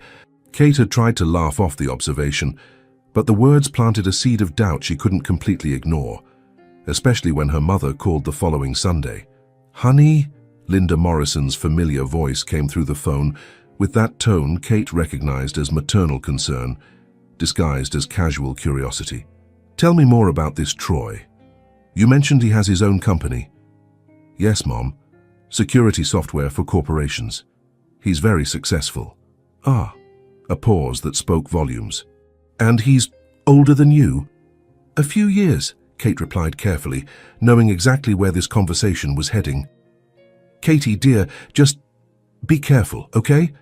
Kate had tried to laugh off the observation, but the words planted a seed of doubt she couldn't completely ignore, especially when her mother called the following Sunday. "Honey," Linda Morrison's familiar voice came through the phone, with that tone Kate recognized as maternal concern, disguised as casual curiosity. "Tell me more about this Troy. You mentioned he has his own company." "Yes, Mom. Security software for corporations. He's very successful." "Ah." A pause that spoke volumes. "And he's older than you?" "A few years," Kate replied carefully, knowing exactly where this conversation was heading. "Katie, dear, just be careful, okay?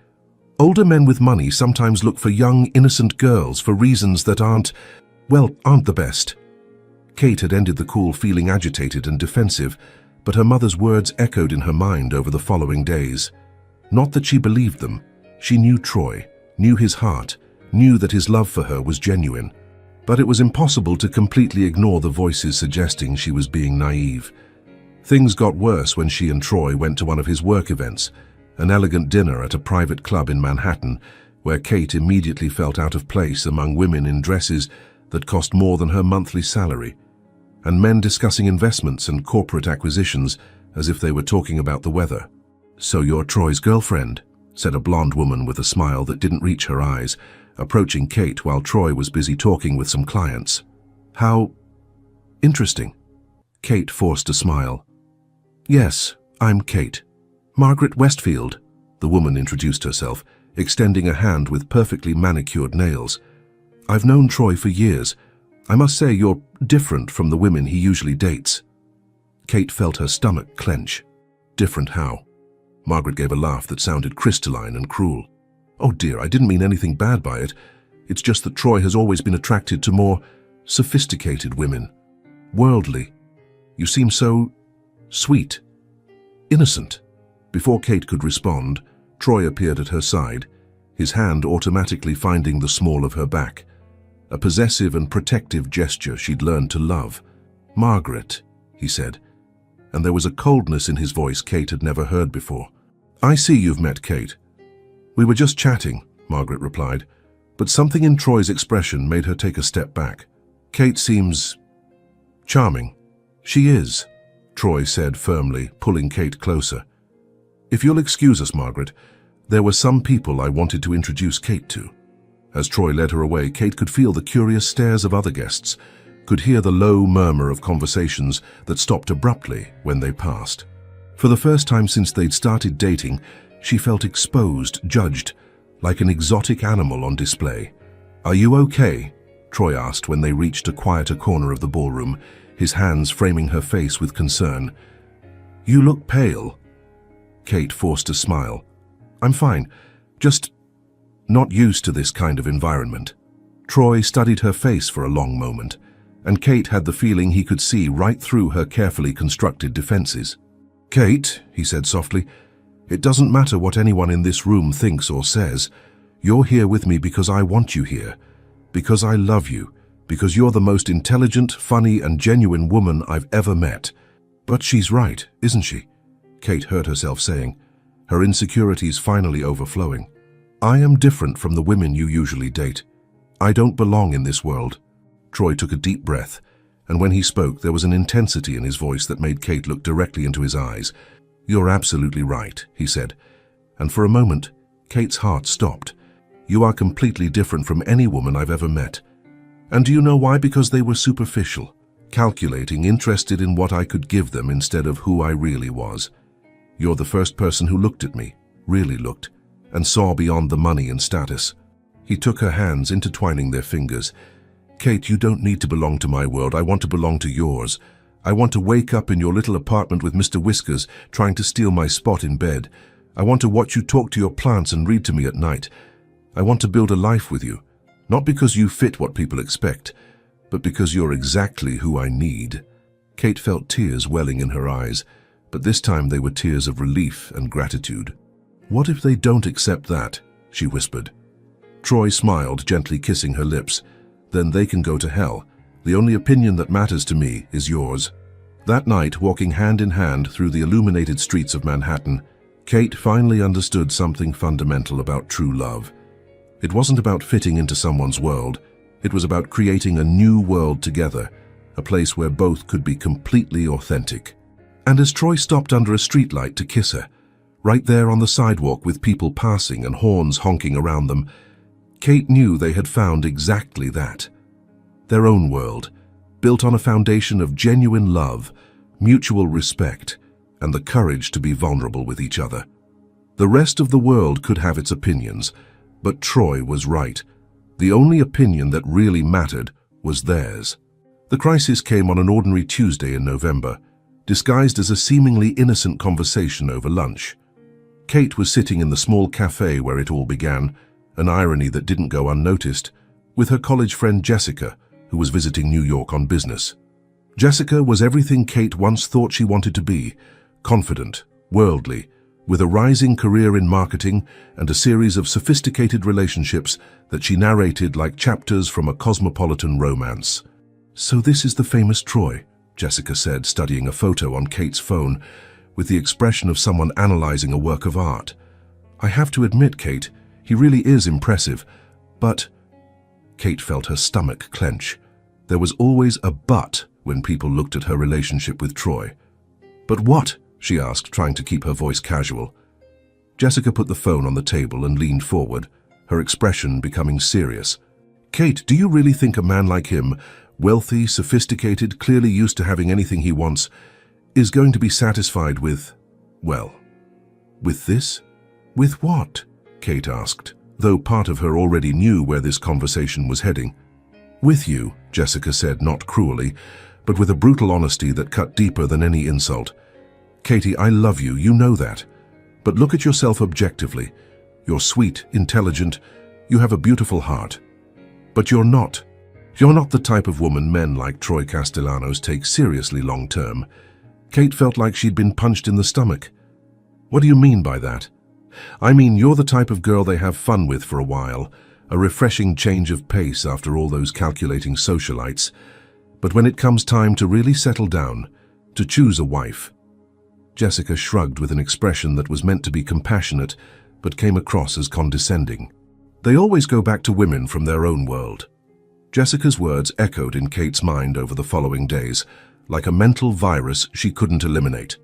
Older men with money sometimes look for young, innocent girls for reasons that aren't the best." Kate had ended the call feeling agitated and defensive, but her mother's words echoed in her mind over the following days. Not that she believed them, She knew Troy, knew his heart, knew that his love for her was genuine. But it was impossible to completely ignore the voices suggesting she was being naive. Things got worse when she and Troy went to one of his work events, an elegant dinner at a private club in Manhattan, where Kate immediately felt out of place among women in dresses that cost more than her monthly salary, and men discussing investments and corporate acquisitions as if they were talking about the weather. "So you're Troy's girlfriend," said a blonde woman with a smile that didn't reach her eyes, approaching Kate while Troy was busy talking with some clients. "How interesting." Kate forced a smile. "Yes, I'm Kate. Margaret Westfield," the woman introduced herself, extending a hand with perfectly manicured nails. "I've known Troy for years. I must say you're different from the women he usually dates." Kate felt her stomach clench. "Different how?" Margaret gave a laugh that sounded crystalline and cruel. "Oh dear, I didn't mean anything bad by it. It's just that Troy has always been attracted to more sophisticated women. Worldly. You seem so sweet. Innocent." Before Kate could respond, Troy appeared at her side, his hand automatically finding the small of her back. A possessive and protective gesture she'd learned to love. "Margaret," he said, and there was a coldness in his voice Kate had never heard before. "I see you've met Kate." "We were just chatting," Margaret replied, but something in Troy's expression made her take a step back. "Kate seems charming." "She is," Troy said firmly, pulling Kate closer. "If you'll excuse us, Margaret, there were some people I wanted to introduce Kate to." As Troy led her away, Kate could feel the curious stares of other guests, could hear the low murmur of conversations that stopped abruptly when they passed. For the first time since they'd started dating, she felt exposed, judged, like an exotic animal on display. "Are you okay?" Troy asked when they reached a quieter corner of the ballroom, his hands framing her face with concern. "You look pale." Kate forced a smile. "I'm fine, just not used to this kind of environment." Troy studied her face for a long moment, and Kate had the feeling he could see right through her carefully constructed defenses. "Kate," he said softly, "it doesn't matter what anyone in this room thinks or says. You're here with me because I want you here, because I love you, because you're the most intelligent, funny, and genuine woman I've ever met." "But she's right, isn't she?" Kate heard herself saying, her insecurities finally overflowing. "I am different from the women you usually date. I don't belong in this world." Troy took a deep breath, and when he spoke there was an intensity in his voice that made Kate look directly into his eyes. "You're absolutely right," he said, and for a moment, Kate's heart stopped. "You are completely different from any woman I've ever met. And do you know why? Because they were superficial, calculating, interested in what I could give them instead of who I really was. You're the first person who looked at me, really looked, and saw beyond the money and status." He took her hands, intertwining their fingers. "Kate, you don't need to belong to my world. I want to belong to yours. I want to wake up in your little apartment with Mr. Whiskers trying to steal my spot in bed. I want to watch you talk to your plants and read to me at night. I want to build a life with you, not because you fit what people expect, but because you're exactly who I need." Kate felt tears welling in her eyes, but this time they were tears of relief and gratitude. "What if they don't accept that?" she whispered. Troy smiled, gently kissing her lips. "Then they can go to hell. The only opinion that matters to me is yours." That night, walking hand in hand through the illuminated streets of Manhattan, Kate finally understood something fundamental about true love. It wasn't about fitting into someone's world. It was about creating a new world together, a place where both could be completely authentic. And as Troy stopped under a streetlight to kiss her, right there on the sidewalk with people passing and horns honking around them, Kate knew they had found exactly that. Their own world, built on a foundation of genuine love, mutual respect, and the courage to be vulnerable with each other. The rest of the world could have its opinions, but Troy was right. The only opinion that really mattered was theirs. The crisis came on an ordinary Tuesday in November, disguised as a seemingly innocent conversation over lunch. Kate was sitting in the small cafe where it all began, an irony that didn't go unnoticed, with her college friend Jessica, who was visiting New York on business. Jessica was everything Kate once thought she wanted to be: confident, worldly, with a rising career in marketing and a series of sophisticated relationships that she narrated like chapters from a cosmopolitan romance. "So this is the famous Troy," Jessica said, studying a photo on Kate's phone with the expression of someone analyzing a work of art. "I have to admit, Kate, he really is impressive, but—" Kate felt her stomach clench. There was always a but when people looked at her relationship with Troy. "But what?" she asked, trying to keep her voice casual. Jessica put the phone on the table and leaned forward, her expression becoming serious. "Kate, do you really think a man like him, wealthy, sophisticated, clearly used to having anything he wants, is going to be satisfied with, well, with this?" "With what?" Kate asked, though part of her already knew where this conversation was heading. "With you," Jessica said, not cruelly, but with a brutal honesty that cut deeper than any insult. "Katie, I love you, you know that. But look at yourself objectively. You're sweet, intelligent, you have a beautiful heart. But you're not. You're not the type of woman men like Troy Castellanos take seriously long-term." Kate felt like she'd been punched in the stomach. "What do you mean by that?" "I mean, you're the type of girl they have fun with for a while, a refreshing change of pace after all those calculating socialites. But when it comes time to really settle down, to choose a wife—" Jessica shrugged with an expression that was meant to be compassionate, but came across as condescending. "They always go back to women from their own world." Jessica's words echoed in Kate's mind over the following days, like a mental virus she couldn't eliminate.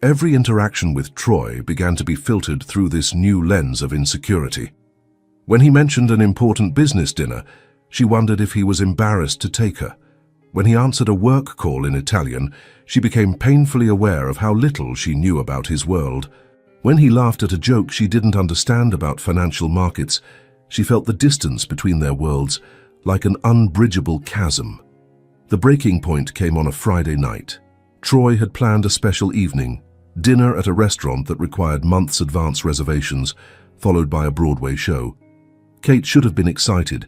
Every interaction with Troy began to be filtered through this new lens of insecurity. When he mentioned an important business dinner, she wondered if he was embarrassed to take her. When he answered a work call in Italian, she became painfully aware of how little she knew about his world. When he laughed at a joke she didn't understand about financial markets, she felt the distance between their worlds like an unbridgeable chasm. The breaking point came on a Friday night. Troy had planned a special evening, dinner at a restaurant that required months' advance reservations, followed by a Broadway show. Kate should have been excited,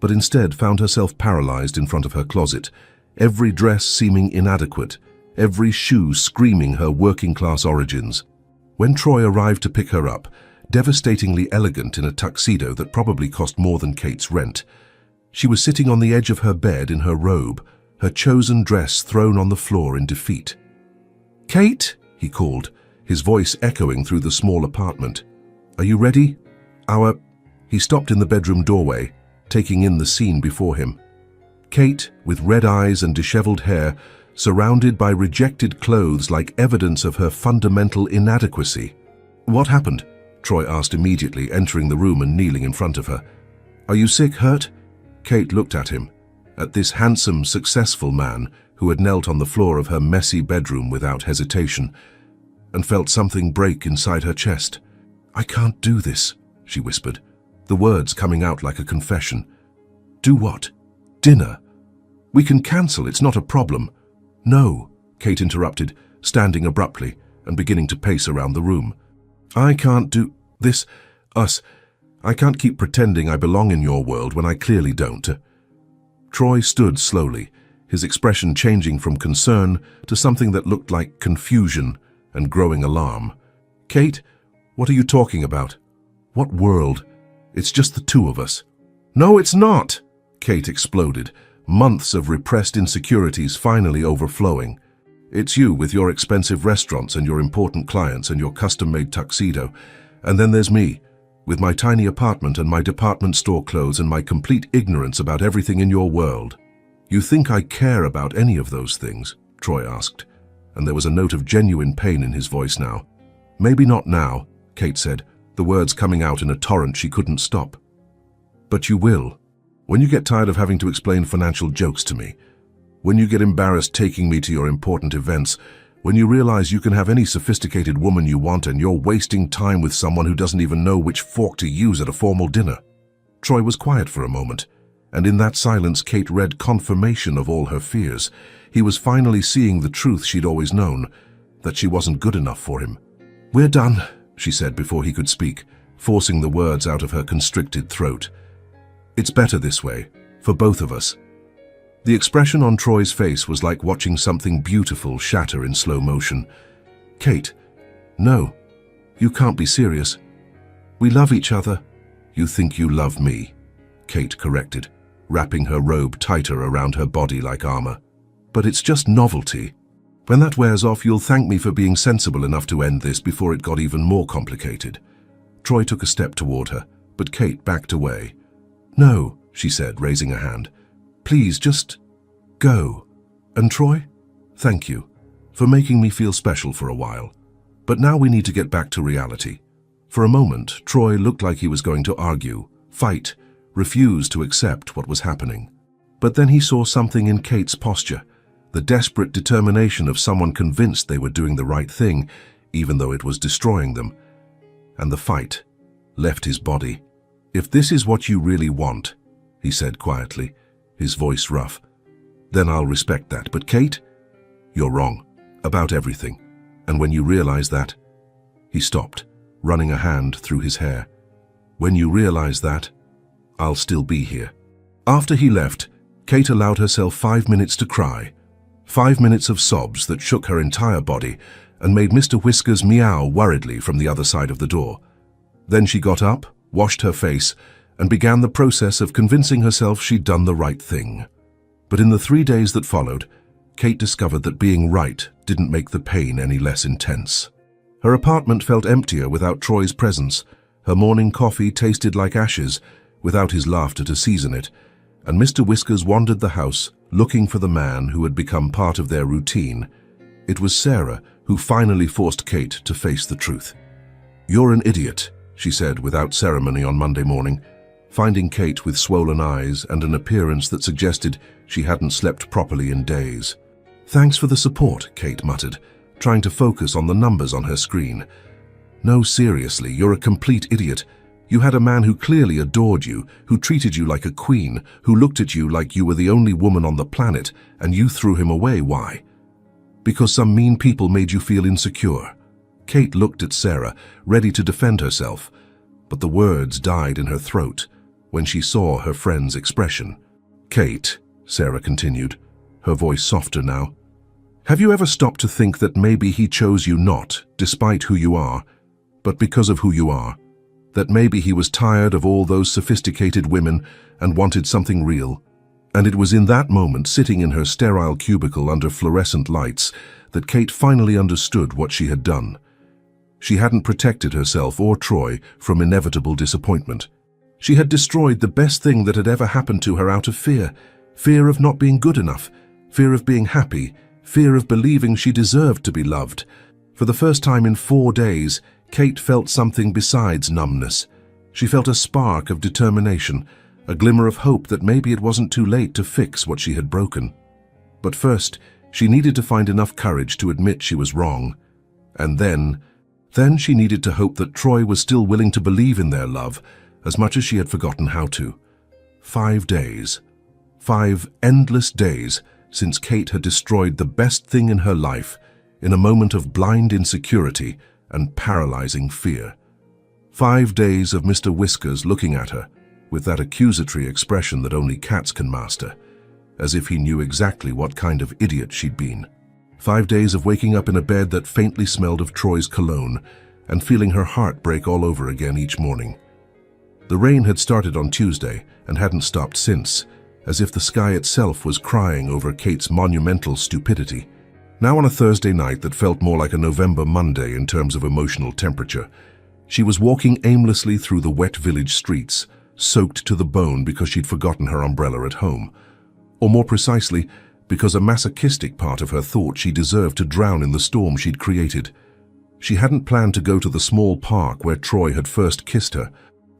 but instead found herself paralyzed in front of her closet, every dress seeming inadequate, every shoe screaming her working-class origins. When Troy arrived to pick her up, devastatingly elegant in a tuxedo that probably cost more than Kate's rent, she was sitting on the edge of her bed in her robe, her chosen dress thrown on the floor in defeat. "Kate," he called, his voice echoing through the small apartment. "Are you ready? He stopped in the bedroom doorway, taking in the scene before him. Kate, with red eyes and disheveled hair, surrounded by rejected clothes like evidence of her fundamental inadequacy. "What happened?" Troy asked immediately, entering the room and kneeling in front of her. "Are you sick, hurt?" Kate looked at him, at this handsome, successful man who had knelt on the floor of her messy bedroom without hesitation, and felt something break inside her chest. "I can't do this," she whispered, the words coming out like a confession. "Do what? Dinner? We can cancel, it's not a problem." "No," Kate interrupted, standing abruptly and beginning to pace around the room. "I can't do this, I can't keep pretending I belong in your world when I clearly don't." Troy stood slowly, his expression changing from concern to something that looked like confusion and growing alarm. "Kate, what are you talking about? What world? It's just the two of us." "No, it's not!" Kate exploded, months of repressed insecurities finally overflowing. "It's you with your expensive restaurants and your important clients and your custom-made tuxedo. And then there's me, with my tiny apartment and my department store clothes and my complete ignorance about everything in your world." "You think I care about any of those things?" Troy asked, and there was a note of genuine pain in his voice now. "Maybe not now," Kate said, the words coming out in a torrent she couldn't stop. "But you will. When you get tired of having to explain financial jokes to me, when you get embarrassed taking me to your important events, when you realize you can have any sophisticated woman you want and you're wasting time with someone who doesn't even know which fork to use at a formal dinner." Troy was quiet for a moment, and in that silence Kate read confirmation of all her fears. He was finally seeing the truth she'd always known, that she wasn't good enough for him. "We're done," she said before he could speak, forcing the words out of her constricted throat. "It's better this way, for both of us." The expression on Troy's face was like watching something beautiful shatter in slow motion. "Kate, no, You can't be serious. We love each other. You think you love me, Kate corrected, wrapping her robe tighter around her body like armor. But it's just novelty. When that wears off, you'll thank me for being sensible enough to end this before it got even more complicated. Troy took a step toward her, but Kate backed away. No, she said, raising a hand. Please, just go. And Troy, thank you for making me feel special for a while. But now we need to get back to reality. For a moment, Troy looked like he was going to argue, fight, refuse to accept what was happening. But then he saw something in Kate's posture, the desperate determination of someone convinced they were doing the right thing, even though it was destroying them. And the fight left his body. If this is what you really want, he said quietly, his voice rough, then I'll respect that. But Kate, you're wrong about everything. And when you realize that, he stopped, running a hand through his hair. When you realize that, I'll still be here. After he left, Kate allowed herself 5 minutes to cry. 5 minutes of sobs that shook her entire body and made Mr. Whiskers meow worriedly from the other side of the door. Then she got up, washed her face, and began the process of convincing herself she'd done the right thing. But in the 3 days that followed, Kate discovered that being right didn't make the pain any less intense. Her apartment felt emptier without Troy's presence. Her morning coffee tasted like ashes, without his laughter to season it, and Mr. Whiskers wandered the house, looking for the man who had become part of their routine. It was Sarah who finally forced Kate to face the truth. "You're an idiot," she said without ceremony on Monday morning, finding Kate with swollen eyes and an appearance that suggested she hadn't slept properly in days. "Thanks for the support," Kate muttered, trying to focus on the numbers on her screen. "No, seriously, you're a complete idiot. You had a man who clearly adored you, who treated you like a queen, who looked at you like you were the only woman on the planet, and you threw him away. Why? Because some mean people made you feel insecure." Kate looked at Sarah, ready to defend herself, but the words died in her throat when she saw her friend's expression. "Kate," Sarah continued, her voice softer now, "have you ever stopped to think that maybe he chose you not, despite who you are, but because of who you are? That maybe he was tired of all those sophisticated women and wanted something real? And it was in that moment, sitting in her sterile cubicle under fluorescent lights, that Kate finally understood what she had done. She hadn't protected herself or Troy from inevitable disappointment. She had destroyed the best thing that had ever happened to her out of fear. Fear of not being good enough, fear of being happy, fear of believing she deserved to be loved. For the first time in 4 days, Kate felt something besides numbness. She felt a spark of determination, a glimmer of hope that maybe it wasn't too late to fix what she had broken. But first, she needed to find enough courage to admit she was wrong. And then she needed to hope that Troy was still willing to believe in their love, as much as she had forgotten how to. 5 days. 5 endless days since Kate had destroyed the best thing in her life, in a moment of blind insecurity and paralyzing fear. 5 days of Mr. Whiskers looking at her with that accusatory expression that only cats can master, as if he knew exactly what kind of idiot she'd been. 5 days of waking up in a bed that faintly smelled of Troy's cologne and feeling her heart break all over again each morning. The rain had started on Tuesday and hadn't stopped since, as if the sky itself was crying over Kate's monumental stupidity. Now on a Thursday night that felt more like a November Monday in terms of emotional temperature, she was walking aimlessly through the wet village streets, soaked to the bone because she'd forgotten her umbrella at home. Or more precisely, because a masochistic part of her thought she deserved to drown in the storm she'd created. She hadn't planned to go to the small park where Troy had first kissed her.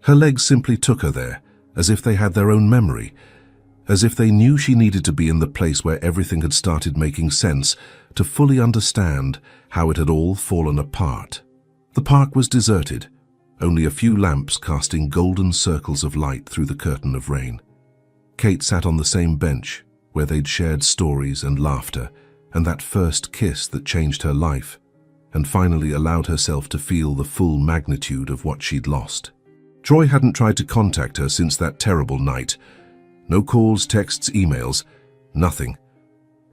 Her legs simply took her there, as if they had their own memory, as if they knew she needed to be in the place where everything had started making sense, to fully understand how it had all fallen apart. The park was deserted, only a few lamps casting golden circles of light through the curtain of rain. Kate sat on the same bench, where they'd shared stories and laughter, and that first kiss that changed her life, and finally allowed herself to feel the full magnitude of what she'd lost. Troy hadn't tried to contact her since that terrible night. No calls, texts, emails, nothing.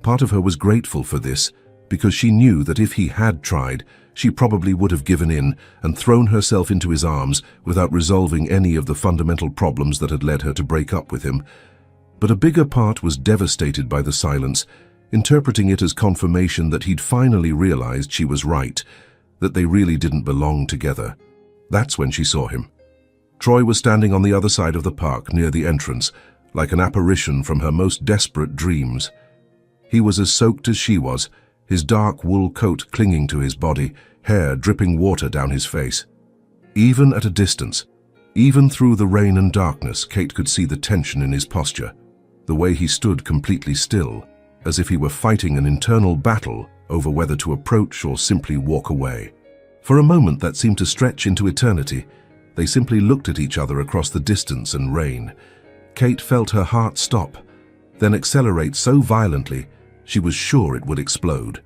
Part of her was grateful for this, because she knew that if he had tried, she probably would have given in and thrown herself into his arms without resolving any of the fundamental problems that had led her to break up with him. But a bigger part was devastated by the silence, interpreting it as confirmation that he'd finally realized she was right, that they really didn't belong together. That's when she saw him. Troy was standing on the other side of the park near the entrance, like an apparition from her most desperate dreams. He was as soaked as she was, his dark wool coat clinging to his body, hair dripping water down his face. Even at a distance, even through the rain and darkness, Kate could see the tension in his posture, the way he stood completely still, as if he were fighting an internal battle over whether to approach or simply walk away. For a moment that seemed to stretch into eternity. They simply looked at each other across the distance and rain. Kate felt her heart stop, then accelerate so violently she was sure it would explode.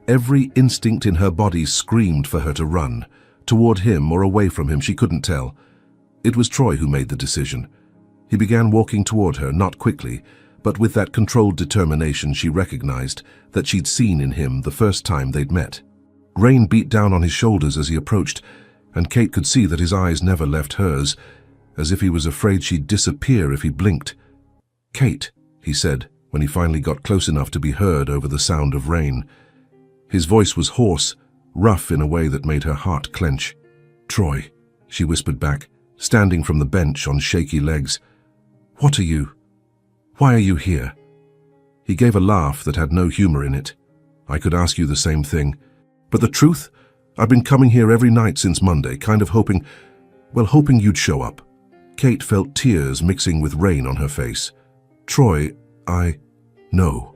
Every instinct in her body screamed for her to run, toward him or away from him, she couldn't tell. It was Troy who made the decision. He began walking toward her, not quickly, but with that controlled determination she recognized that she'd seen in him the first time they'd met. Rain beat down on his shoulders as he approached, and Kate could see that his eyes never left hers, as if he was afraid she'd disappear if he blinked. "Kate," he said, when he finally got close enough to be heard over the sound of rain. His voice was hoarse, rough in a way that made her heart clench. "Troy," she whispered back, standing from the bench on shaky legs. "What are you? Why are you here?" He gave a laugh that had no humor in it. "I could ask you the same thing. But the truth? I've been coming here every night since Monday, kind of hoping you'd show up." Kate felt tears mixing with rain on her face. "Troy, No,"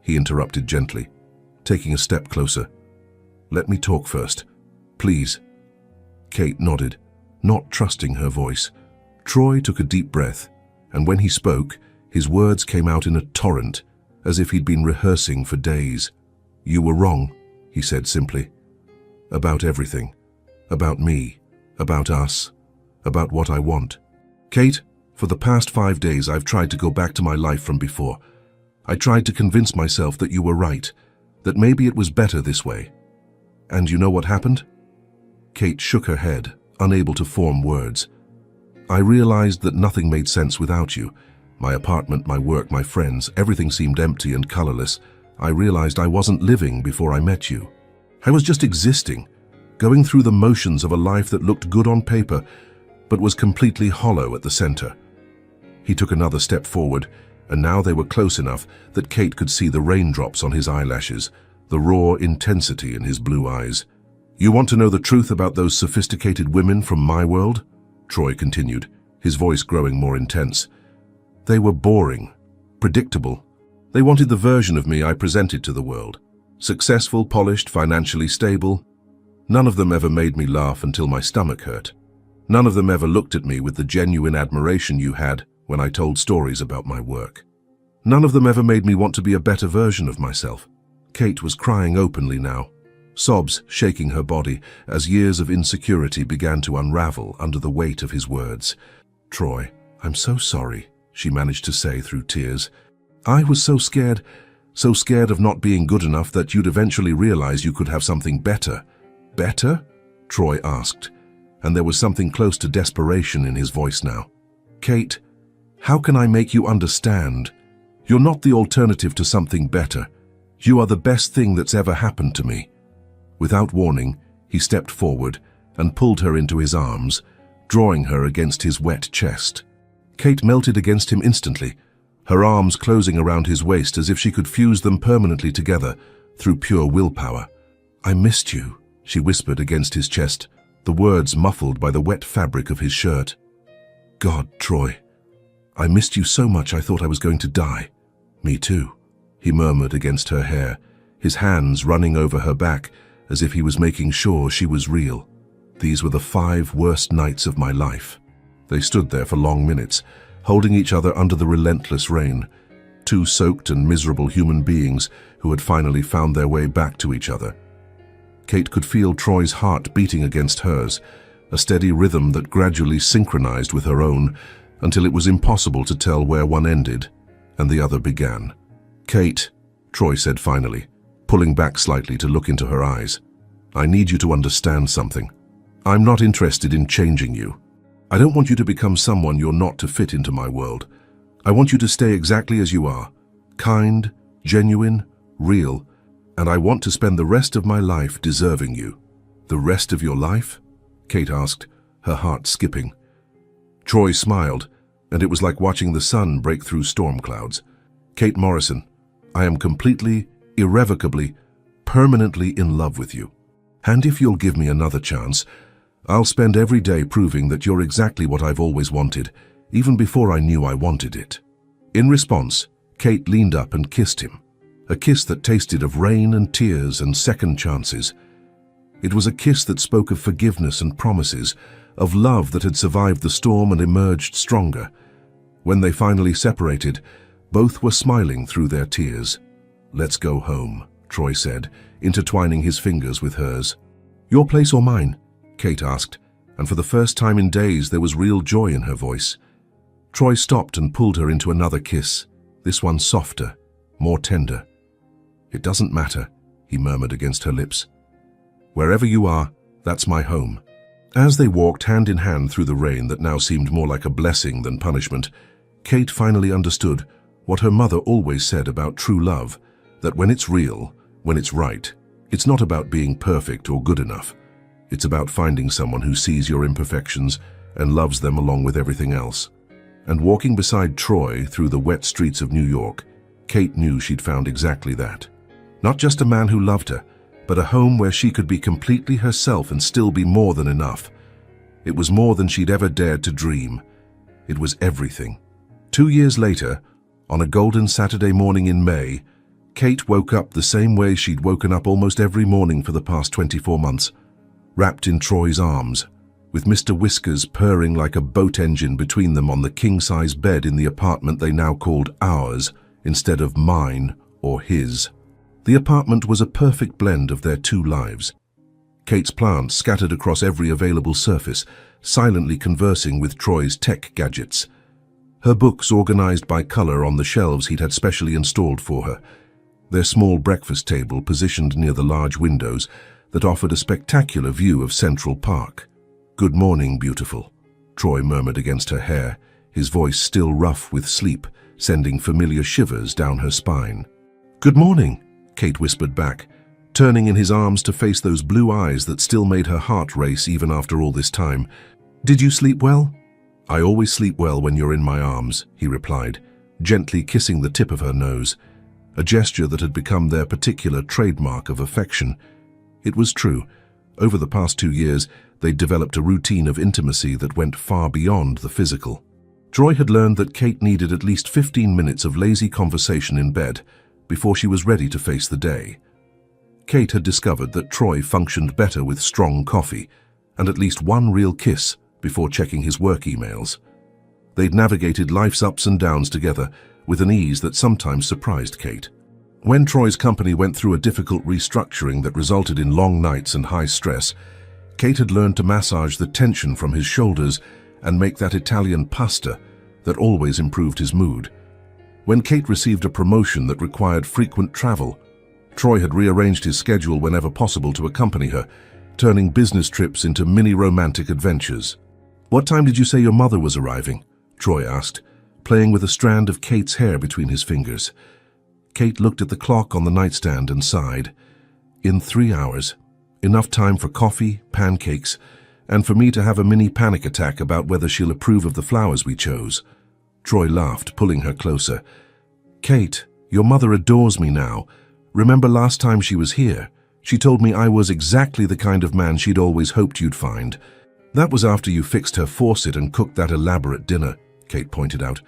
he interrupted gently, taking a step closer. "Let me talk first, please." Kate nodded, not trusting her voice. Troy took a deep breath, and when he spoke, his words came out in a torrent, as if he'd been rehearsing for days. "You were wrong," he said simply. "About everything. About me. About us. About what I want. Kate, for the past 5 days I've tried to go back to my life from before. I tried to convince myself that you were right, that maybe it was better this way. And you know what happened?" Kate shook her head, unable to form words. "I realized that nothing made sense without you. My apartment, my work, my friends, everything seemed empty and colorless. I realized I wasn't living before I met you. I was just existing, going through the motions of a life that looked good on paper, but was completely hollow at the center." He took another step forward, and now they were close enough that Kate could see the raindrops on his eyelashes, the raw intensity in his blue eyes. "You want to know the truth about those sophisticated women from my world?" Troy continued, his voice growing more intense. "They were boring, predictable. They wanted the version of me I presented to the world. Successful, polished, financially stable. None of them ever made me laugh until my stomach hurt. None of them ever looked at me with the genuine admiration you had when I told stories about my work. None of them ever made me want to be a better version of myself." Kate was crying openly now, sobs shaking her body as years of insecurity began to unravel under the weight of his words. "Troy, I'm so sorry," she managed to say through tears. "I was so scared of not being good enough that you'd eventually realize you could have something better." "Better?" Troy asked, and there was something close to desperation in his voice now. "Kate, how can I make you understand? You're not the alternative to something better. You are the best thing that's ever happened to me." Without warning, he stepped forward and pulled her into his arms, drawing her against his wet chest. Kate melted against him instantly, her arms closing around his waist as if she could fuse them permanently together through pure willpower. "I missed you," she whispered against his chest, the words muffled by the wet fabric of his shirt. "God, Troy, I missed you so much I thought I was going to die." "Me too," he murmured against her hair, his hands running over her back as if he was making sure she was real. "These were the 5 worst nights of my life." They stood there for long minutes, holding each other under the relentless rain, 2 soaked and miserable human beings who had finally found their way back to each other. Kate could feel Troy's heart beating against hers, a steady rhythm that gradually synchronized with her own until it was impossible to tell where one ended and the other began. "Kate," Troy said finally, pulling back slightly to look into her eyes. "I need you to understand something. I'm not interested in changing you. I don't want you to become someone you're not to fit into my world. I want you to stay exactly as you are, kind, genuine, real, and I want to spend the rest of my life deserving you." "The rest of your life?" Kate asked, her heart skipping. Troy smiled, and it was like watching the sun break through storm clouds. "Kate Morrison, I am completely, irrevocably, permanently in love with you. And if you'll give me another chance, I'll spend every day proving that you're exactly what I've always wanted, even before I knew I wanted it." In response, Kate leaned up and kissed him, a kiss that tasted of rain and tears and second chances. It was a kiss that spoke of forgiveness and promises, of love that had survived the storm and emerged stronger. When they finally separated, both were smiling through their tears. "Let's go home," Troy said, intertwining his fingers with hers. "Your place or mine?" Kate asked, and for the first time in days there was real joy in her voice. Troy stopped and pulled her into another kiss, this one softer, more tender. "It doesn't matter," he murmured against her lips. "Wherever you are, that's my home." As they walked hand in hand through the rain that now seemed more like a blessing than punishment, Kate finally understood what her mother always said about true love, that when it's real, when it's right, it's not about being perfect or good enough. It's about finding someone who sees your imperfections and loves them along with everything else. And walking beside Troy through the wet streets of New York, Kate knew she'd found exactly that. Not just a man who loved her, but a home where she could be completely herself and still be more than enough. It was more than she'd ever dared to dream. It was everything. 2 years later, on a golden Saturday morning in May, Kate woke up the same way she'd woken up almost every morning for the past 24 months, wrapped in Troy's arms, with Mr. Whiskers purring like a boat engine between them on the king-size bed in the apartment they now called ours instead of mine or his. The apartment was a perfect blend of their two lives. Kate's plants scattered across every available surface, silently conversing with Troy's tech gadgets. Her books organized by color on the shelves he'd had specially installed for her. Their small breakfast table positioned near the large windows that offered a spectacular view of Central Park. "Good morning, beautiful," Troy murmured against her hair, his voice still rough with sleep, sending familiar shivers down her spine. "Good morning," Kate whispered back, turning in his arms to face those blue eyes that still made her heart race even after all this time. "Did you sleep well?" "I always sleep well when you're in my arms," he replied, gently kissing the tip of her nose, a gesture that had become their particular trademark of affection. It was true. Over the past 2 years, they'd developed a routine of intimacy that went far beyond the physical. Troy had learned that Kate needed at least 15 minutes of lazy conversation in bed before she was ready to face the day. Kate had discovered that Troy functioned better with strong coffee and at least one real kiss before checking his work emails. They'd navigated life's ups and downs together with an ease that sometimes surprised Kate. When Troy's company went through a difficult restructuring that resulted in long nights and high stress, Kate had learned to massage the tension from his shoulders and make that Italian pasta that always improved his mood. When Kate received a promotion that required frequent travel, Troy had rearranged his schedule whenever possible to accompany her, turning business trips into mini-romantic adventures. "What time did you say your mother was arriving?" Troy asked, playing with a strand of Kate's hair between his fingers. Kate looked at the clock on the nightstand and sighed. "In 3 hours. Enough time for coffee, pancakes, and for me to have a mini panic attack about whether she'll approve of the flowers we chose." Troy laughed, pulling her closer. "Kate, your mother adores me now. Remember last time she was here? She told me I was exactly the kind of man she'd always hoped you'd find. That was after you fixed her faucet and cooked that elaborate dinner," Kate pointed out.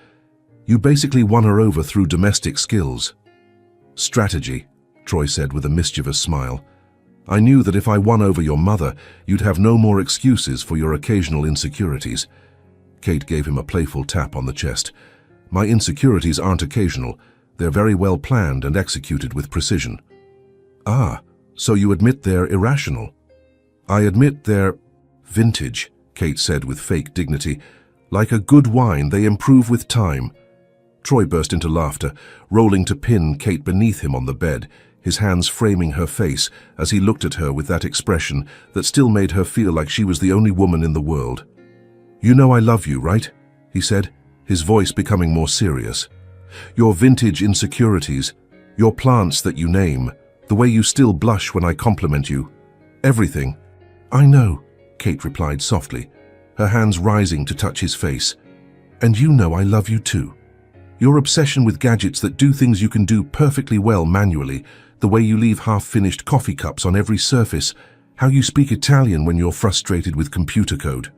"You basically won her over through domestic skills." "Strategy," Troy said with a mischievous smile. "I knew that if I won over your mother, you'd have no more excuses for your occasional insecurities." Kate gave him a playful tap on the chest. "My insecurities aren't occasional. They're very well planned and executed with precision." "Ah, so you admit they're irrational?" "I admit they're vintage," Kate said with fake dignity. "Like a good wine, they improve with time." Troy burst into laughter, rolling to pin Kate beneath him on the bed, his hands framing her face as he looked at her with that expression that still made her feel like she was the only woman in the world. "You know I love you, right?" he said, his voice becoming more serious. "Your vintage insecurities, your plants that you name, the way you still blush when I compliment you. Everything." "I know," Kate replied softly, her hands rising to touch his face. "And you know I love you too. Your obsession with gadgets that do things you can do perfectly well manually, the way you leave half-finished coffee cups on every surface, how you speak Italian when you're frustrated with computer code."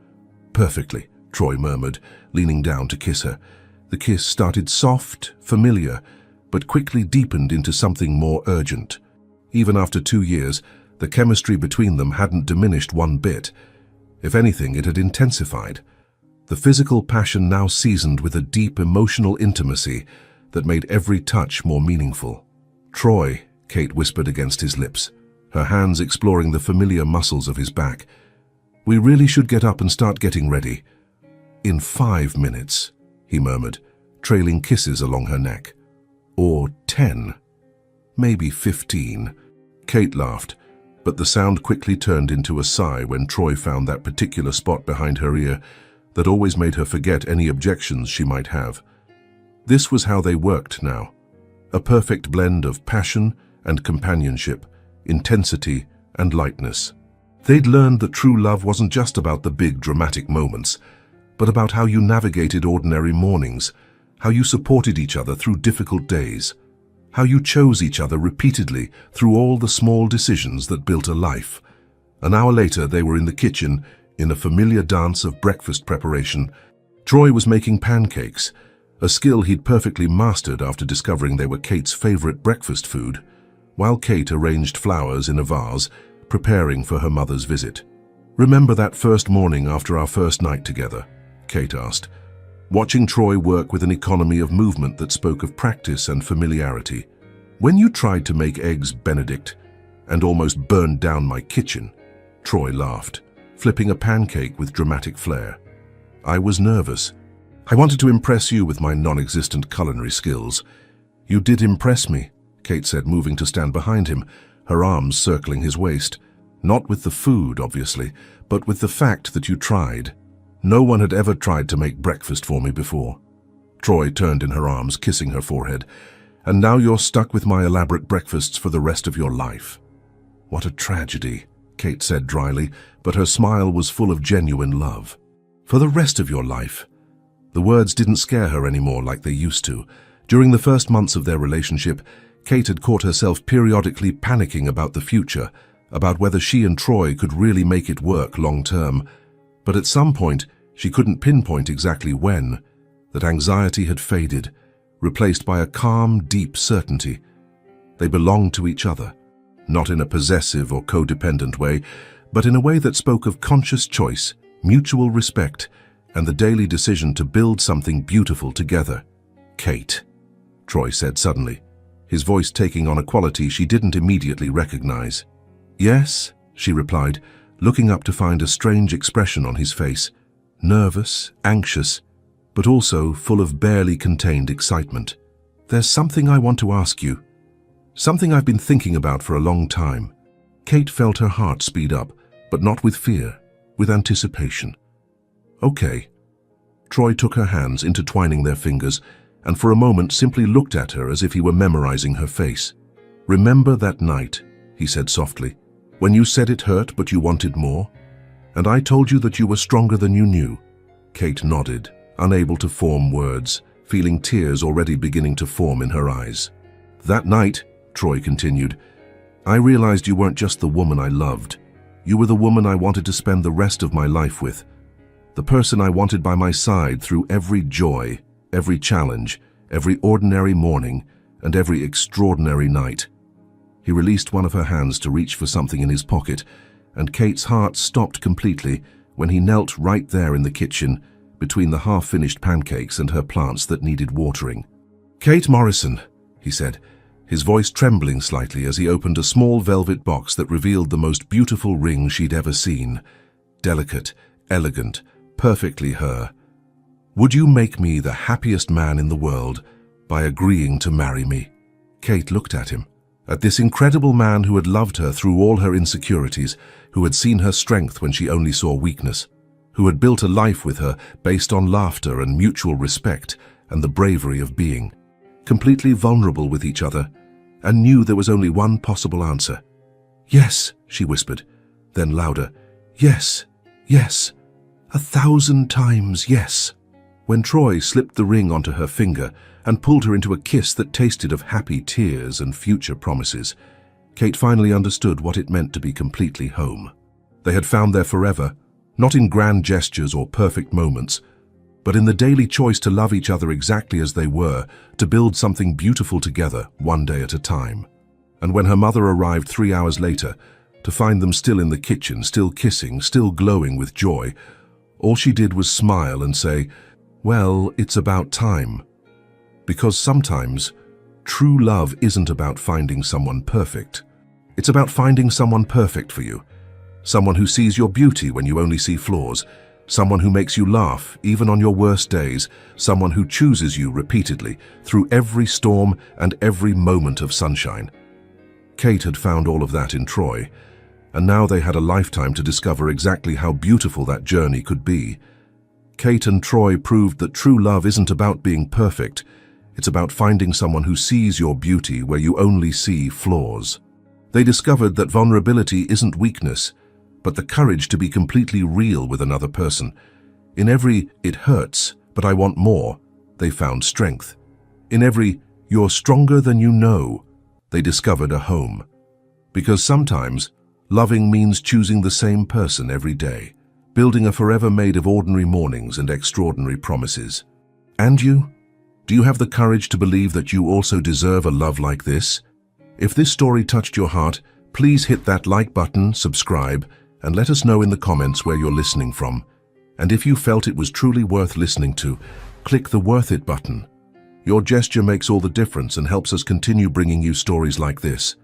"Perfectly," Troy murmured, leaning down to kiss her. The kiss started soft, familiar, but quickly deepened into something more urgent. Even after 2 years, the chemistry between them hadn't diminished one bit. If anything, it had intensified. The physical passion now seasoned with a deep emotional intimacy that made every touch more meaningful. "Troy," Kate whispered against his lips, her hands exploring the familiar muscles of his back. "We really should get up and start getting ready." "In 5 minutes," he murmured, trailing kisses along her neck. "Or 10. Maybe 15. Kate laughed, but the sound quickly turned into a sigh when Troy found that particular spot behind her ear that always made her forget any objections she might have. This was how they worked now. A perfect blend of passion and companionship, intensity and lightness. They'd learned that true love wasn't just about the big dramatic moments, but about how you navigated ordinary mornings, how you supported each other through difficult days, how you chose each other repeatedly through all the small decisions that built a life. An hour later, they were in the kitchen, in a familiar dance of breakfast preparation. Troy was making pancakes, a skill he'd perfectly mastered after discovering they were Kate's favorite breakfast food, while Kate arranged flowers in a vase, preparing for her mother's visit. "Remember that first morning after our first night together?" Kate asked, watching Troy work with an economy of movement that spoke of practice and familiarity. "When you tried to make eggs Benedict and almost burned down my kitchen?" Troy laughed, flipping a pancake with dramatic flair. "I was nervous. I wanted to impress you with my non-existent culinary skills." "You did impress me," Kate said, moving to stand behind him, her arms circling his waist. "Not with the food, obviously, but with the fact that you tried. No one had ever tried to make breakfast for me before." Troy turned in her arms, kissing her forehead. "And now you're stuck with my elaborate breakfasts for the rest of your life." "What a tragedy," Kate said dryly, but her smile was full of genuine love. "For the rest of your life." The words didn't scare her anymore like they used to. During the first months of their relationship, Kate had caught herself periodically panicking about the future, about whether she and Troy could really make it work long-term. But at some point, she couldn't pinpoint exactly when. That anxiety had faded, replaced by a calm, deep certainty. They belonged to each other, not in a possessive or codependent way, but in a way that spoke of conscious choice, mutual respect, and the daily decision to build something beautiful together. "Kate," Troy said suddenly, his voice taking on a quality she didn't immediately recognize. "Yes," she replied, looking up to find a strange expression on his face. Nervous, anxious, but also full of barely contained excitement. "There's something I want to ask you. Something I've been thinking about for a long time." Kate felt her heart speed up, but not with fear, with anticipation. "Okay." Troy took her hands, intertwining their fingers, and for a moment simply looked at her as if he were memorizing her face. "Remember that night," he said softly, "when you said it hurt but you wanted more? And I told you that you were stronger than you knew?" Kate nodded, unable to form words, feeling tears already beginning to form in her eyes. "That night," Troy continued, "I realized you weren't just the woman I loved. You were the woman I wanted to spend the rest of my life with. The person I wanted by my side through every joy, every challenge, every ordinary morning, and every extraordinary night." He released one of her hands to reach for something in his pocket, and Kate's heart stopped completely when he knelt right there in the kitchen, between the half-finished pancakes and her plants that needed watering. "Kate Morrison," he said, his voice trembling slightly as he opened a small velvet box that revealed the most beautiful ring she'd ever seen. Delicate, elegant, perfectly her. "Would you make me the happiest man in the world by agreeing to marry me?" Kate looked at him, At this incredible man who had loved her through all her insecurities, who had seen her strength when she only saw weakness, who had built a life with her based on laughter and mutual respect and the bravery of being completely vulnerable with each other, and knew there was only one possible answer. "Yes," she whispered, then louder, "Yes, yes, 1,000 times yes." When Troy slipped the ring onto her finger and pulled her into a kiss that tasted of happy tears and future promises, Kate finally understood what it meant to be completely home. They had found their forever, not in grand gestures or perfect moments, but in the daily choice to love each other exactly as they were, to build something beautiful together, one day at a time. And when her mother arrived 3 hours later, to find them still in the kitchen, still kissing, still glowing with joy, all she did was smile and say, "Well, it's about time." Because sometimes, true love isn't about finding someone perfect. It's about finding someone perfect for you. Someone who sees your beauty when you only see flaws. Someone who makes you laugh, even on your worst days. Someone who chooses you repeatedly, through every storm and every moment of sunshine. Kate had found all of that in Troy, and now they had a lifetime to discover exactly how beautiful that journey could be. Kate and Troy proved that true love isn't about being perfect. It's about finding someone who sees your beauty where you only see flaws. They discovered that vulnerability isn't weakness, but the courage to be completely real with another person. In every "it hurts, but I want more," they found strength. In every "you're stronger than you know," they discovered a home. Because sometimes, loving means choosing the same person every day, building a forever made of ordinary mornings and extraordinary promises. And you? Do you have the courage to believe that you also deserve a love like this? If this story touched your heart, please hit that like button, subscribe, and let us know in the comments where you're listening from. And if you felt it was truly worth listening to, click the Worth It button. Your gesture makes all the difference and helps us continue bringing you stories like this.